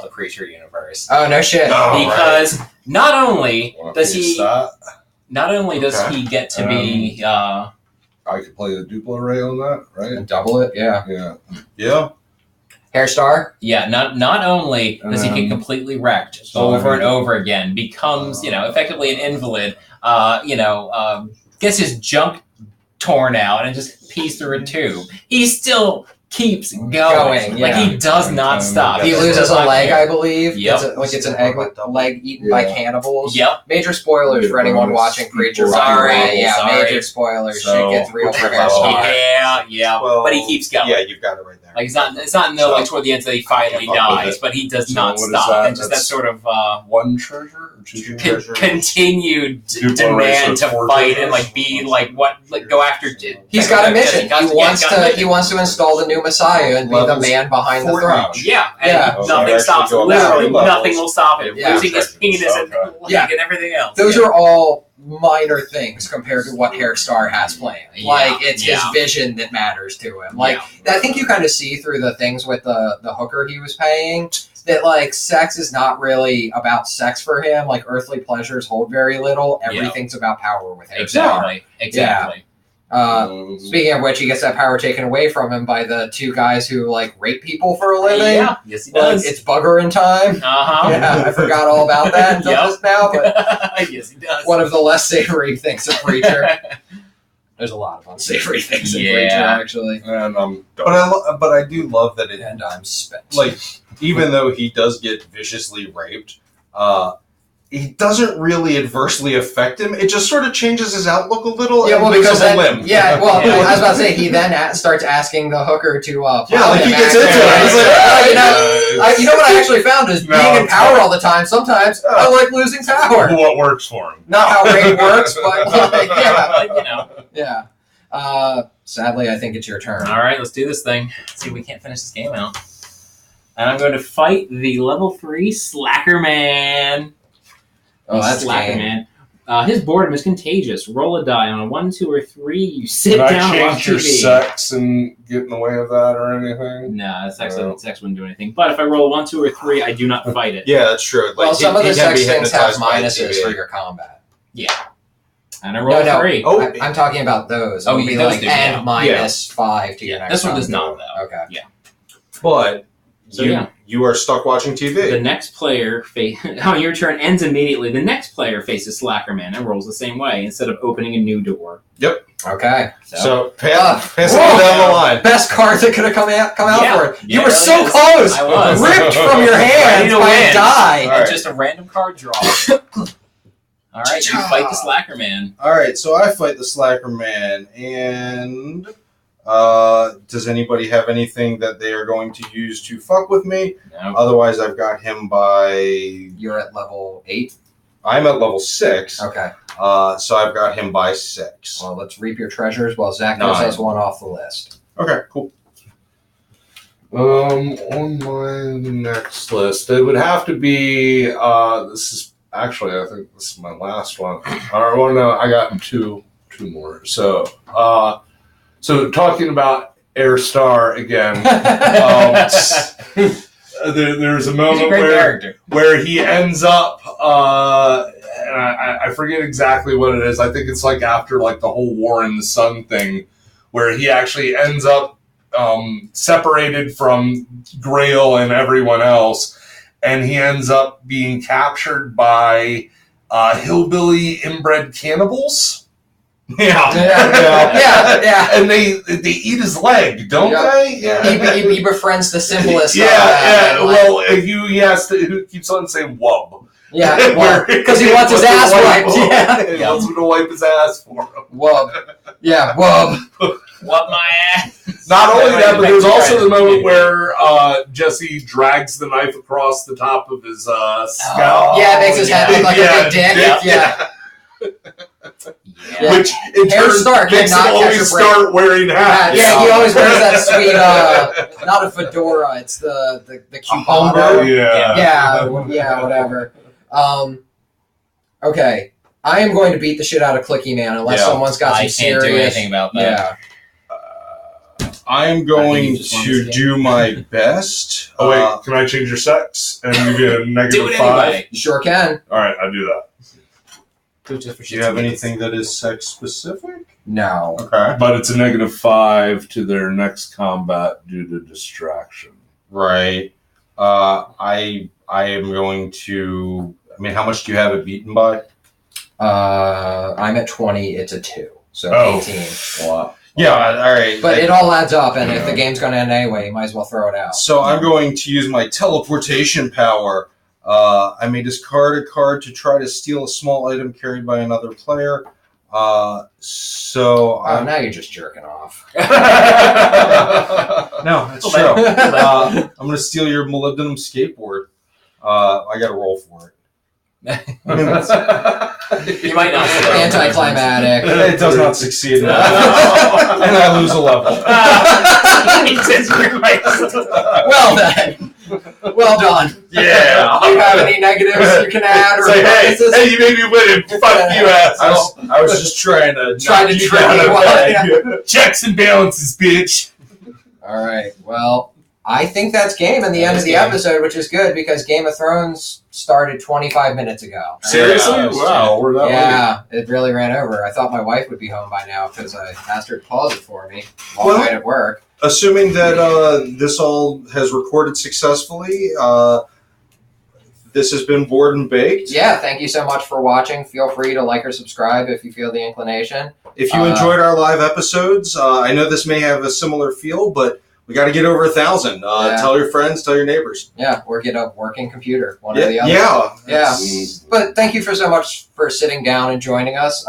the Preacher universe. Oh, no shit. Oh. Because not only does he Okay. get to be I could play a Duplo Ray on that, right? And double it, yeah. Yeah. Yeah. Hairstar? not only does he get completely wrecked over and over again, becomes effectively an invalid, gets his junk torn out and just pees through a tube. He still keeps going. yeah. Like he does not stop. He Yeah, loses a does not leg, care. I believe. Yep. It's an egg leg eaten by cannibals. Yep. Major spoilers for anyone watching Preacher. by the Sorry, way. Yeah, sorry. major spoilers. So- Shit gets real for Okay, Hairstar. Yeah, Well, but he keeps going. Yeah, you've got it right there. Like it's not until like toward the end that he finally I can't fuck with dies, it. but he does So not what is stop. that? And just that That's- sort of One treasure or two treasures? continued Duplo demand race to with 4 fight treasures? and like be like go after. He's got a mission. He He wants to install the new Messiah and be the Levels man behind the 4 throne. each. Yeah, and Yeah. Oh, so nothing you're stops. actually going Literally, down levels. nothing will stop him. Yeah. Losing his penis and Okay. leg Yeah. and everything else. Those are all minor things compared to what Hairstar has planned. Like, it's his vision that matters to him. Like, I think you kind of see through the things with the hooker he was paying. that like sex is not really about sex for him. Like earthly pleasures hold very little. Everything's about power with him. Exactly. Speaking of which, he gets that power taken away from him by the two guys who like rape people for a living. Yeah, yes he does. It's bugger in time. Yeah, I forgot all about that until just now, but yes he does. one of the less savory things of Preacher. There's a lot of unsavory things in Preacher, actually. And But I do love that it. And I'm spent. Like, even though he does get viciously raped, it doesn't really adversely affect him. It just sort of changes his outlook a little. Yeah, well, because then, limb. I was about to say, he then starts asking the hooker to plow him. He gets into it. He's like, you know what I actually found is being in power all the time. Sometimes I like losing power. What works for him? Not how rape works, but like, Yeah. Sadly, I think it's your turn. All right, let's do this thing. Let's see if we can't finish this game out. And I'm going to fight the level 3 Slacker Man. Oh, that's Slacker game. Man. His boredom is contagious. Roll a die. On a 1, 2, or 3, you sit Can down I and watch change your TV. sex and get in the way of that or anything? No, sex wouldn't do anything. But if I roll a 1, 2, or 3, I do not fight it. Yeah, that's true. Like, Well, some of the he can sex be things have hypnotized by minuses TV. for your combat. And I roll a 3. Oh, I'm talking about those. Oh, It would be those like do, yeah. and minus 5 to your next This one does combat. not, though. Okay. But So, you are stuck watching TV. The next player, on your turn ends immediately. The next player faces Slacker Man and rolls the same way instead of opening a new door. Okay. So pass it down the line. Best card that could have come out for it. Yeah, You were it so really is. close. I was. Ripped from your Ready hands to by a win. die. All right. Just a random card draw. All right, you fight the Slacker Man. All right, so I fight the Slacker Man, and does anybody have anything that they are going to use to fuck with me? No. Otherwise, I've got him by. You're at level 8. I'm at level 6. Okay. So I've got him by 6. Well, let's reap your treasures while Zach goes 9. has one off the list. Okay, cool. On my next list, it would have to be. This is actually, I think this is my last one. Well, no, I got two more. So, talking about Air Star again. There's a moment where he ends up, and I forget exactly what it is. I think it's like after like the whole War in the Sun thing, where he actually ends up separated from Grail and everyone else, and he ends up being captured by hillbilly inbred cannibals. Yeah. And they eat his leg, don't they? Yeah. He befriends the symbolist. Well, he has to. Who keeps on saying "wub"? Yeah, because he wants his ass wiped. He wants him to wipe his ass for him. Wub. Yeah, wub. What my ass? Not only that, but there's also the moment where Jesse drags the knife across the top of his scalp. Yeah, it makes his head look like a big dick. Yeah. Which in turn Stark makes him cannot catch always a break. start wearing hats. Yeah, he always wears that sweet, not a fedora, it's the cucumber. Yeah, whatever. Okay, I am going to beat the shit out of Clicky Man unless someone's got some I serious... can't do anything about that. Yeah. I'm going to do my best. Oh wait, can I change your sex and give you a Do negative it 5? anyway. You sure can. All right, I'll do that. Do you have anything that is sex specific? No. Okay. But it's a negative 5 to their next combat due to distraction. Right. I am going to. I mean, how much do you have it beaten by? I'm at 20, it's a 2. So 18. Wow. Yeah, all right. But it all adds up, and if the game's going to end anyway, you might as well throw it out. So I'm going to use my teleportation power. I may discard a card to try to steal a small item carried by another player. Now you're just jerking off. No, that's true. I'm going to steal your molybdenum skateboard. I got to roll for it. You might not. Anticlimactic. It does not succeed. And I lose a level. Well then. Well done. Yeah. Do you have any negatives you can add? Or hey, you made me win. Fuck you, asshole. I was just trying to Trying to knock you down a peg. Checks and balances, bitch. All right. Well, I think that's game and the end of the episode, which is good because Game of Thrones started 25 minutes ago. Seriously? Yeah. Wow, we're that late. Yeah, it really ran over. I thought my wife would be home by now because I asked her to pause it for me. Long Well, night at work. Assuming that this all has recorded successfully, this has been Board and Baked. Yeah, thank you so much for watching. Feel free to like or subscribe if you feel the inclination. If you enjoyed our live episodes, I know this may have a similar feel, but we got to get over 1,000. Tell your friends, tell your neighbors. Yeah, or get a working computer, one or the other. Yeah. But thank you so much for sitting down and joining us,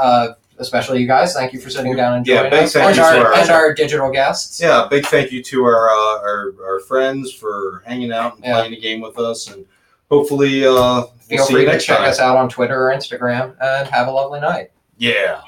especially you guys. Thank you for sitting down and joining us. Thank you and our digital guests. Yeah, big thank you to our friends for hanging out and playing the game with us. And hopefully, feel free to check us out on Twitter or Instagram, and have a lovely night. Yeah.